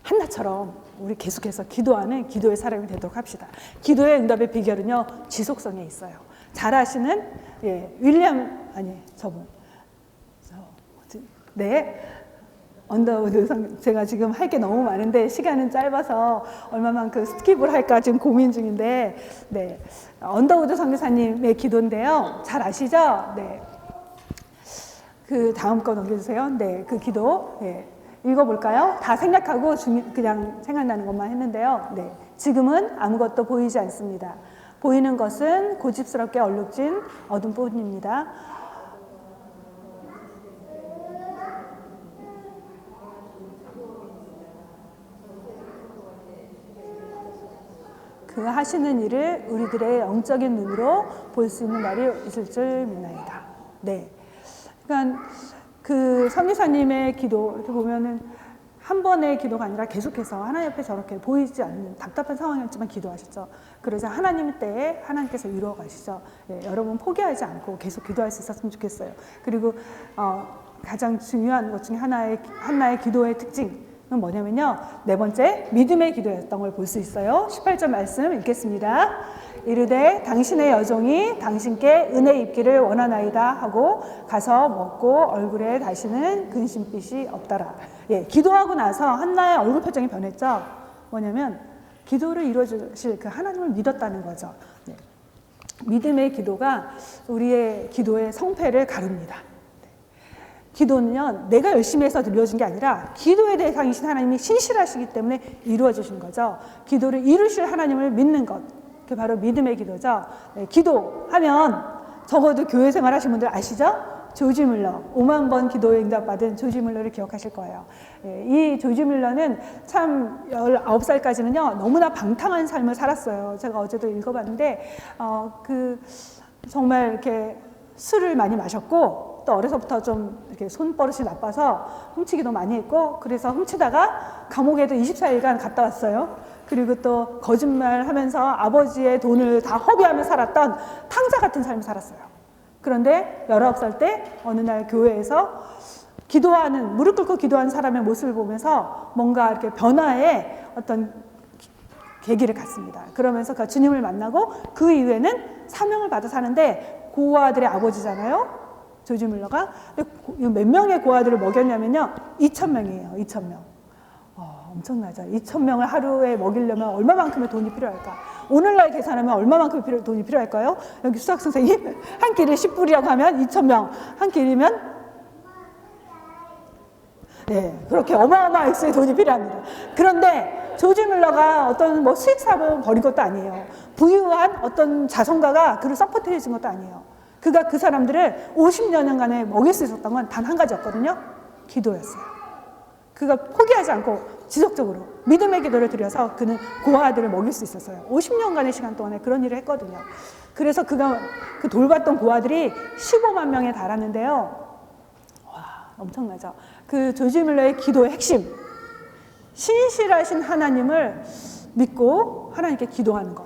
한나처럼 우리 계속해서 기도하는 기도의 사람이 되도록 합시다. 기도의 응답의 비결은요. 지속성에 있어요. 잘 아시는 언더우드 제가 지금 할 게 너무 많은데 시간은 짧아서 얼마만큼 스킵을 할까 지금 고민 중인데 네, 언더우드 선교사님의 기도인데요. 잘 아시죠? 네. 그 다음 거 넘겨주세요. 네, 그 기도 네, 읽어볼까요? 다 생략하고 그냥 생각나는 것만 했는데요. 네, 지금은 아무것도 보이지 않습니다. 보이는 것은 고집스럽게 얼룩진 어둠뿐입니다. 그 하시는 일을 우리들의 영적인 눈으로 볼 수 있는 날이 있을 줄 믿나이다. 네. 그러니까 그 선교사님의 기도 이렇게 보면은 한 번의 기도가 아니라 계속해서 하나님 앞에 저렇게 보이지 않는 답답한 상황이었지만 기도하셨죠. 그러자 하나님 때에 하나님께서 이루어 가시죠. 네, 여러분 포기하지 않고 계속 기도할 수 있었으면 좋겠어요. 그리고 가장 중요한 것 중에 하나의 기도의 특징 은 뭐냐면요. 네 번째, 믿음의 기도였던 걸 볼 수 있어요. 18절 말씀 읽겠습니다. 이르되 당신의 여종이 당신께 은혜 입기를 원하나이다 하고 가서 먹고 얼굴에 다시는 근심빛이 없더라. 예, 기도하고 나서 한나의 얼굴 표정이 변했죠. 뭐냐면 기도를 이루어주실 그 하나님을 믿었다는 거죠. 네. 믿음의 기도가 우리의 기도의 성패를 가릅니다. 기도는요, 내가 열심히 해서 이루어진 게 아니라 기도의 대상이신 하나님이 신실하시기 때문에 이루어지신 거죠. 기도를 이루실 하나님을 믿는 것, 그게 바로 믿음의 기도죠. 네, 기도하면 적어도 교회 생활 하신 분들 아시죠? 조지 뮬러, 5만 번 기도에 응답받은 조지 뮬러를 기억하실 거예요. 이 조지 뮬러는 참 19살까지는요, 너무나 방탕한 삶을 살았어요. 제가 어제도 읽어봤는데, 정말 이렇게 술을 많이 마셨고, 또 어려서부터 좀 이렇게 손버릇이 나빠서 훔치기도 많이 했고, 그래서 훔치다가 감옥에도 24일간 갔다 왔어요. 그리고 또 거짓말 하면서 아버지의 돈을 다 허비하며 살았던 탕자 같은 삶을 살았어요. 그런데 19살 때 어느 날 교회에서 무릎 꿇고 기도하는 사람의 모습을 보면서 뭔가 이렇게 변화의 어떤 계기를 갖습니다. 그러면서 그 주님을 만나고 그 이후에는 사명을 받아 사는데 고아들의 아버지잖아요. 조지 뮬러가. 몇 명의 고아들을 먹였냐면요. 2,000명이에요. 2,000명. 엄청나죠. 2,000명을 하루에 먹이려면 얼마만큼의 돈이 필요할까? 오늘날 계산하면 얼마만큼의 돈이 필요할까요? 여기 수학 선생님, 한 끼를 10불이라고 하면 2,000명. 한 끼리면 네, 그렇게 어마어마한 액수의 돈이 필요합니다. 그런데 조지 뮬러가 어떤 뭐 수익 사업을 벌인 것도 아니에요. 부유한 어떤 자선가가 그를 서포트해 준 것도 아니에요. 그가 그 사람들을 50여 년간에 먹일 수 있었던 건 단 한 가지였거든요. 기도였어요. 그가 포기하지 않고 지속적으로 믿음의 기도를 드려서 그는 고아들을 먹일 수 있었어요. 50년간의 시간 동안에 그런 일을 했거든요. 그래서 그가 그 돌봤던 고아들이 15만 명에 달았는데요. 엄청나죠. 그 조지 뮬러의 기도의 핵심, 신실하신 하나님을 믿고 하나님께 기도하는 것.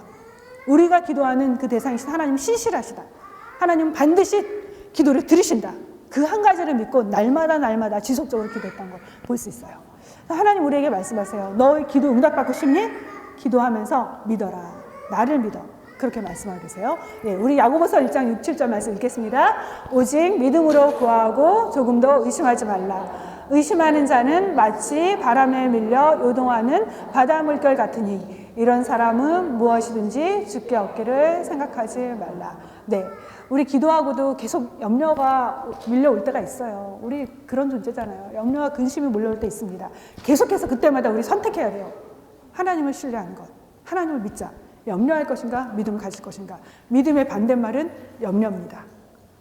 우리가 기도하는 그 대상이신 하나님은 신실하시다. 하나님은 반드시 기도를 들으신다. 그 한 가지를 믿고 날마다 지속적으로 기도했던 걸 볼 수 있어요. 하나님 우리에게 말씀하세요. 너의 기도 응답받고 싶니? 기도하면서 믿어라. 나를 믿어. 그렇게 말씀하고 계세요. 네, 우리 야고보서 1장 6, 7절 말씀 읽겠습니다. 오직 믿음으로 구하고 조금도 의심하지 말라. 의심하는 자는 마치 바람에 밀려 요동하는 바다 물결 같으니 이런 사람은 무엇이든지 주께 얻기를 생각하지 말라. 네, 우리 기도하고도 계속 염려가 밀려올 때가 있어요. 우리 그런 존재잖아요. 염려와 근심이 몰려올 때 있습니다. 계속해서 그때마다 우리 선택해야 돼요. 하나님을 신뢰하는 것, 하나님을 믿자. 염려할 것인가? 믿음을 가질 것인가? 믿음의 반대말은 염려입니다.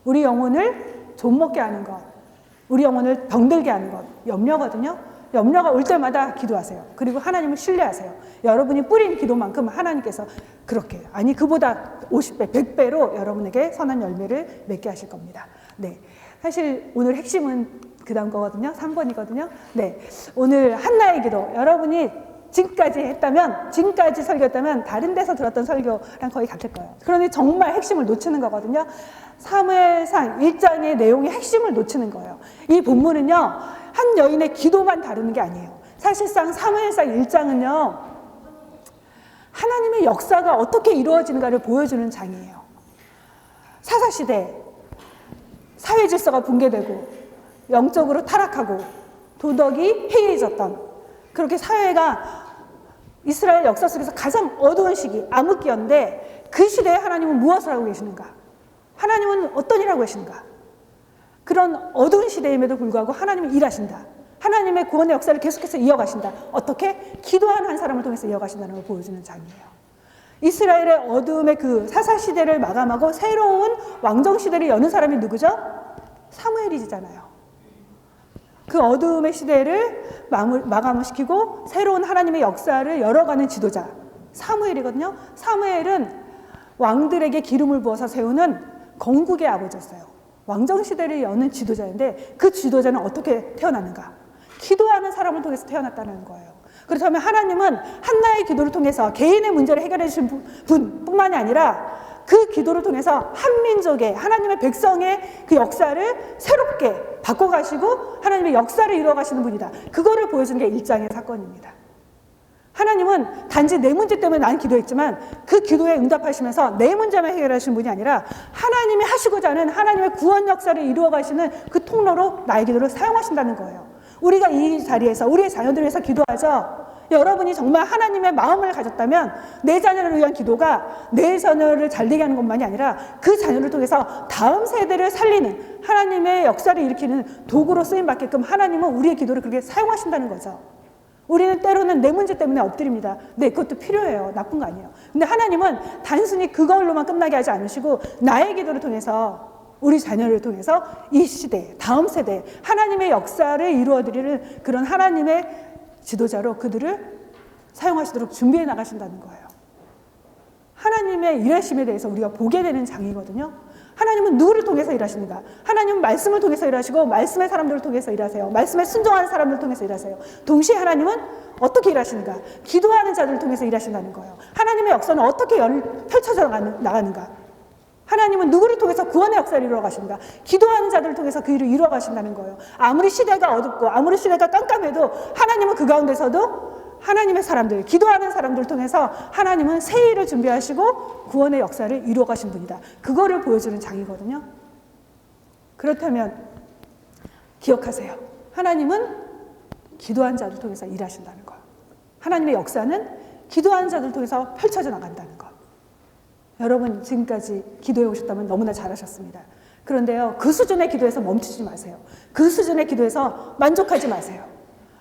우리 영혼을 좀먹게 하는 것, 우리 영혼을 병들게 하는 것, 염려거든요. 염려가 올 때마다 기도하세요. 그리고 하나님을 신뢰하세요. 여러분이 뿌린 기도만큼 하나님께서 그렇게, 아니 그보다 50배, 100배로 여러분에게 선한 열매를 맺게 하실 겁니다. 네, 사실 오늘 핵심은 그 다음 거거든요. 3번이거든요. 네, 오늘 한나의 기도, 여러분이 지금까지 했다면, 지금까지 설교했다면 다른 데서 들었던 설교랑 거의 같을 거예요. 그러니 정말 핵심을 놓치는 거거든요. 사무엘상 1장의 내용의 핵심을 놓치는 거예요. 이 본문은요, 한 여인의 기도만 다루는 게 아니에요. 사실상 사무엘상 1장은요, 하나님의 역사가 어떻게 이루어지는가를 보여주는 장이에요. 사사시대, 사회 질서가 붕괴되고, 영적으로 타락하고, 도덕이 해이해졌던, 그렇게 사회가 이스라엘 역사 속에서 가장 어두운 시기, 암흑기였는데 그 시대에 하나님은 무엇을 하고 계시는가? 하나님은 어떤 일을 하고 계시는가? 그런 어두운 시대임에도 불구하고 하나님은 일하신다. 하나님의 구원의 역사를 계속해서 이어가신다. 어떻게? 기도하는 한 사람을 통해서 이어가신다는 걸 보여주는 장이에요. 이스라엘의 어둠의 그 사사시대를 마감하고 새로운 왕정시대를 여는 사람이 누구죠? 사무엘이잖아요. 그 어두움의 시대를 마감을 시키고 새로운 하나님의 역사를 열어가는 지도자 사무엘이거든요. 사무엘은 왕들에게 기름을 부어서 세우는 건국의 아버지였어요. 왕정시대를 여는 지도자인데 그 지도자는 어떻게 태어났는가? 기도하는 사람을 통해서 태어났다는 거예요. 그렇다면 하나님은 한나의 기도를 통해서 개인의 문제를 해결해 주신 분뿐만이 아니라 그 기도를 통해서 한민족의 하나님의 백성의 그 역사를 새롭게 바꿔가시고 하나님의 역사를 이루어가시는 분이다. 그거를 보여주는 게 1장의 사건입니다. 하나님은 단지 내 문제 때문에 난 기도했지만 그 기도에 응답하시면서 내 문제만 해결하시는 분이 아니라 하나님이 하시고자 하는 하나님의 구원 역사를 이루어가시는 그 통로로 나의 기도를 사용하신다는 거예요. 우리가 이 자리에서 우리의 자녀들을 위해서 기도하죠. 여러분이 정말 하나님의 마음을 가졌다면 내 자녀를 위한 기도가 내 자녀를 잘되게 하는 것만이 아니라 그 자녀를 통해서 다음 세대를 살리는 하나님의 역사를 일으키는 도구로 쓰임받게끔 하나님은 우리의 기도를 그렇게 사용하신다는 거죠. 우리는 때로는 내 문제 때문에 엎드립니다. 네, 그것도 필요해요. 나쁜 거 아니에요. 근데 하나님은 단순히 그걸로만 끝나게 하지 않으시고 나의 기도를 통해서 우리 자녀를 통해서 이 시대, 다음 세대 하나님의 역사를 이루어드리는 그런 하나님의 지도자로 그들을 사용하시도록 준비해 나가신다는 거예요. 하나님의 일하심에 대해서 우리가 보게 되는 장이거든요. 하나님은 누구를 통해서 일하시는가? 하나님은 말씀을 통해서 일하시고 말씀의 사람들을 통해서 일하세요. 말씀에 순종하는 사람들을 통해서 일하세요. 동시에 하나님은 어떻게 일하시는가? 기도하는 자들을 통해서 일하신다는 거예요. 하나님의 역사는 어떻게 펼쳐져 나가는가? 하나님은 누구를 통해서 구원의 역사를 이루어 가십니다. 기도하는 자들을 통해서 그 일을 이루어 가신다는 거예요. 아무리 시대가 어둡고 아무리 시대가 깜깜해도 하나님은 그 가운데서도 하나님의 사람들, 기도하는 사람들을 통해서 하나님은 새 일을 준비하시고 구원의 역사를 이루어 가신 분이다. 그거를 보여주는 장이거든요. 그렇다면 기억하세요. 하나님은 기도한 자를 통해서 일하신다는 것. 하나님의 역사는 기도하는 자들 통해서 펼쳐져 나간다는 것. 여러분 지금까지 기도해 오셨다면 너무나 잘하셨습니다. 그런데요, 그 수준의 기도에서 멈추지 마세요. 그 수준의 기도에서 만족하지 마세요.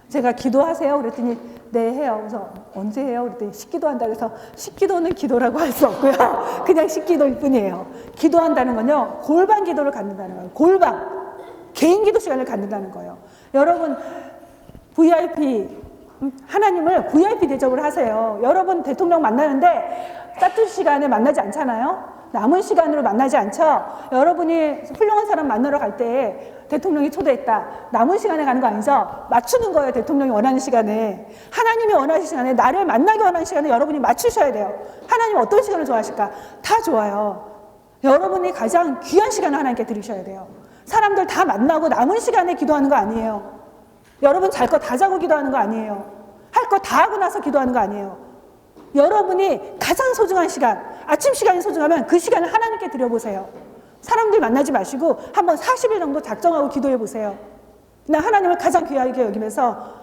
제가 기도하세요 그랬더니 네 해요. 그래서 언제 해요? 그랬더니 식기도한다. 그래서 식기도는 기도라고 할 수 없고요. 그냥 식기도일 뿐이에요. 기도한다는 건요, 골방 기도를 갖는다는 거예요. 골방 개인 기도 시간을 갖는다는 거예요. 여러분 VIP 하나님을 VIP 대접을 하세요. 여러분 대통령 만나는데 따뜻한 시간에 만나지 않잖아요. 남은 시간으로 만나지 않죠. 여러분이 훌륭한 사람 만나러 갈 때 대통령이 초대했다. 남은 시간에 가는 거 아니죠? 맞추는 거예요. 대통령이 원하는 시간에. 하나님이 원하는 시간에, 나를 만나기 원하는 시간에 여러분이 맞추셔야 돼요. 하나님 어떤 시간을 좋아하실까? 다 좋아요. 여러분이 가장 귀한 시간을 하나님께 드리셔야 돼요. 사람들 다 만나고 남은 시간에 기도하는 거 아니에요. 여러분 잘 거 다 자고 기도하는 거 아니에요. 할 거 다 하고 나서 기도하는 거 아니에요. 여러분이 가장 소중한 시간, 아침 시간이 소중하면 그 시간을 하나님께 드려보세요. 사람들 만나지 마시고 한번 40일 정도 작정하고 기도해 보세요. 나 하나님을 가장 귀하게 여기면서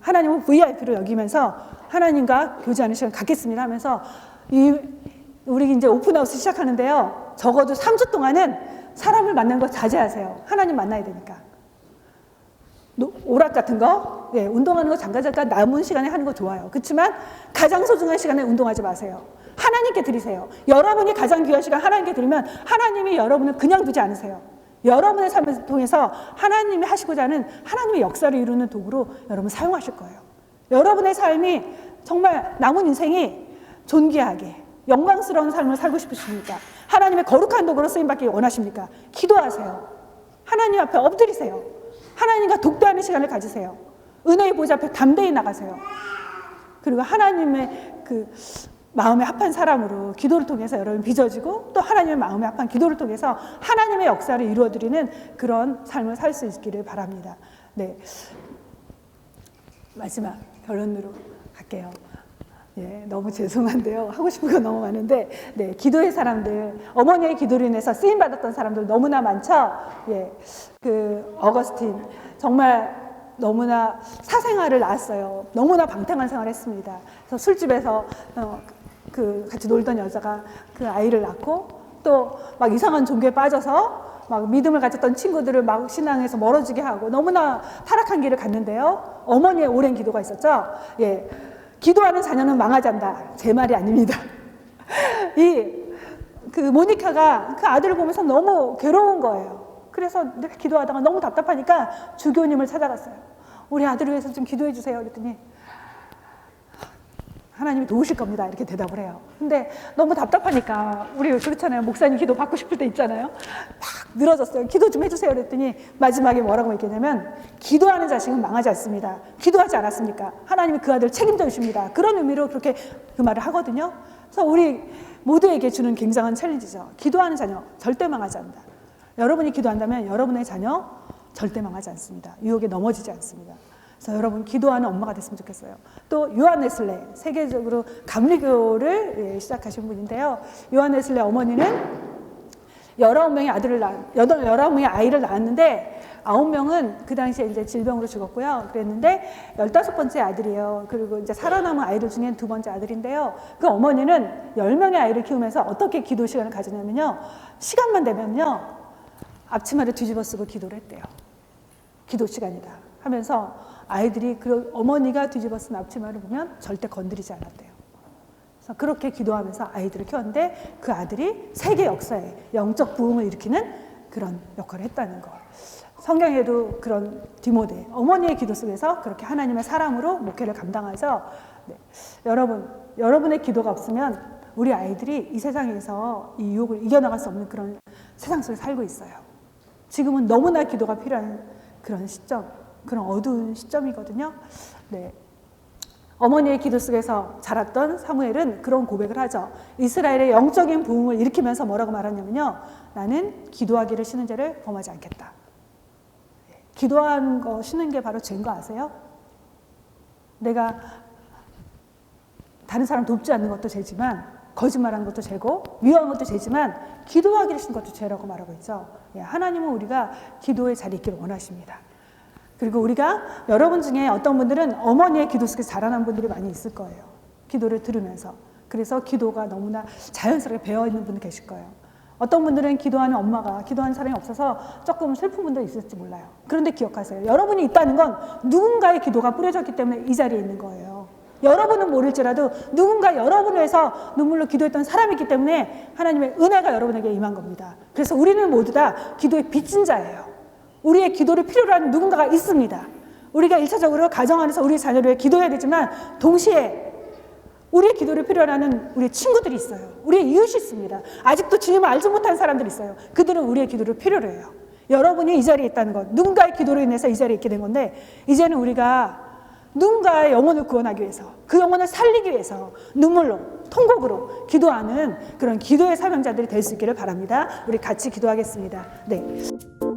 하나님을 VIP로 여기면서 하나님과 교제하는 시간 갖겠습니다 하면서 우리 이제 오픈하우스 시작하는데요. 적어도 3주 동안은 사람을 만나는 거 자제하세요. 하나님 만나야 되니까. 오락 같은 거, 예, 운동하는 거 잠깐 남은 시간에 하는 거 좋아요. 그렇지만 가장 소중한 시간에 운동하지 마세요. 하나님께 드리세요. 여러분이 가장 귀한 시간 하나님께 드리면 하나님이 여러분을 그냥 두지 않으세요. 여러분의 삶을 통해서 하나님이 하시고자 하는 하나님의 역사를 이루는 도구로 여러분 사용하실 거예요. 여러분의 삶이 정말 남은 인생이 존귀하게 영광스러운 삶을 살고 싶으십니까? 하나님의 거룩한 도구로 쓰임받기 원하십니까? 기도하세요. 하나님 앞에 엎드리세요. 하나님과 독대하는 시간을 가지세요. 은혜의 보좌 앞에 담대히 나가세요. 그리고 하나님의 그 마음에 합한 사람으로 기도를 통해서 여러분 빚어지고 또 하나님의 마음에 합한 기도를 통해서 하나님의 역사를 이루어드리는 그런 삶을 살 수 있기를 바랍니다. 네, 마지막 결론으로 갈게요. 예, 너무 죄송한데요. 하고 싶은 거 너무 많은데, 네, 기도의 사람들, 어머니의 기도로 인해서 쓰임받았던 사람들 너무나 많죠? 예, 어거스틴, 정말 너무나 사생활을 낳았어요. 너무나 방탕한 생활을 했습니다. 그래서 술집에서, 같이 놀던 여자가 그 아이를 낳고, 또 막 이상한 종교에 빠져서 막 믿음을 가졌던 친구들을 막 신앙에서 멀어지게 하고 너무나 타락한 길을 갔는데요. 어머니의 오랜 기도가 있었죠? 예. 기도하는 자녀는 망하지 않는다. 제 말이 아닙니다. 모니카가 그 아들을 보면서 너무 괴로운 거예요. 그래서 내가 기도하다가 너무 답답하니까 주교님을 찾아갔어요. 우리 아들을 위해서 좀 기도해 주세요. 그랬더니 하나님이 도우실 겁니다. 이렇게 대답을 해요. 근데 너무 답답하니까 우리 그렇잖아요. 목사님 기도 받고 싶을 때 있잖아요. 막 늘어졌어요. 기도 좀 해주세요. 그랬더니 마지막에 뭐라고 얘기했냐면 기도하는 자식은 망하지 않습니다. 기도하지 않았습니까? 하나님이 그 아들 책임져 주십니다. 그런 의미로 그렇게 그 말을 하거든요. 그래서 우리 모두에게 주는 굉장한 챌린지죠. 기도하는 자녀 절대 망하지 않는다. 여러분이 기도한다면 여러분의 자녀 절대 망하지 않습니다. 유혹에 넘어지지 않습니다. 그래서 여러분 기도하는 엄마가 됐으면 좋겠어요. 또 요한 웨슬레, 세계적으로 감리교를 시작하신 분인데요. 요한 웨슬레 어머니는 19명의 아이를 낳았는데 9명은 그 당시에 이제 질병으로 죽었고요. 그랬는데 15번째 아들이에요. 그리고 이제 살아남은 아이들 중엔 2번째 아들인데요. 그 어머니는 10명의 아이를 키우면서 어떻게 기도 시간을 가지냐면요. 시간만 되면요. 앞치마를 뒤집어 쓰고 기도를 했대요. 기도 시간이다 하면서 아이들이 그 어머니가 뒤집어 쓴 앞치마를 보면 절대 건드리지 않았대요. 그래서 그렇게 기도하면서 아이들을 키웠는데 그 아들이 세계 역사에 영적 부흥을 일으키는 그런 역할을 했다는 거. 성경에도 그런 디모데, 어머니의 기도 속에서 그렇게 하나님의 사람으로 목회를 감당하죠. 네. 여러분의 기도가 없으면 우리 아이들이 이 세상에서 이 유혹을 이겨나갈 수 없는 그런 세상 속에 살고 있어요. 지금은 너무나 기도가 필요한 그런 시점, 그런 어두운 시점이거든요. 네. 어머니의 기도 속에서 자랐던 사무엘은 그런 고백을 하죠. 이스라엘의 영적인 부흥을 일으키면서 뭐라고 말하냐면요. 나는 기도하기를 쉬는 죄를 범하지 않겠다. 기도하는 거 쉬는 게 바로 죄인 거 아세요? 내가 다른 사람 돕지 않는 것도 죄지만 거짓말하는 것도 죄고 미워하는 것도 죄지만 기도하기를 싫은 것도 죄라고 말하고 있죠. 예, 하나님은 우리가 기도의 자리에 있기를 원하십니다. 그리고 우리가 여러분 중에 어떤 분들은 어머니의 기도 속에 자라난 분들이 많이 있을 거예요. 기도를 들으면서. 그래서 기도가 너무나 자연스럽게 배어있는 분이 계실 거예요. 어떤 분들은 기도하는 엄마가 기도하는 사람이 없어서 조금 슬픈 분도 있을지 몰라요. 그런데 기억하세요. 여러분이 있다는 건 누군가의 기도가 뿌려졌기 때문에 이 자리에 있는 거예요. 여러분은 모를지라도 누군가 여러분을 위해서 눈물로 기도했던 사람이 있기 때문에 하나님의 은혜가 여러분에게 임한 겁니다. 그래서 우리는 모두 다 기도의 빚진 자예요. 우리의 기도를 필요로 하는 누군가가 있습니다. 우리가 1차적으로 가정 안에서 우리 자녀를 위해 기도해야 되지만 동시에 우리의 기도를 필요로 하는 우리의 친구들이 있어요. 우리의 이웃이 있습니다. 아직도 주님을 알지 못한 사람들이 있어요. 그들은 우리의 기도를 필요로 해요. 여러분이 이 자리에 있다는 것, 누군가의 기도로 인해서 이 자리에 있게 된 건데 이제는 우리가 누군가의 영혼을 구원하기 위해서 그 영혼을 살리기 위해서 눈물로 통곡으로 기도하는 그런 기도의 사명자들이 될 수 있기를 바랍니다. 우리 같이 기도하겠습니다. 네.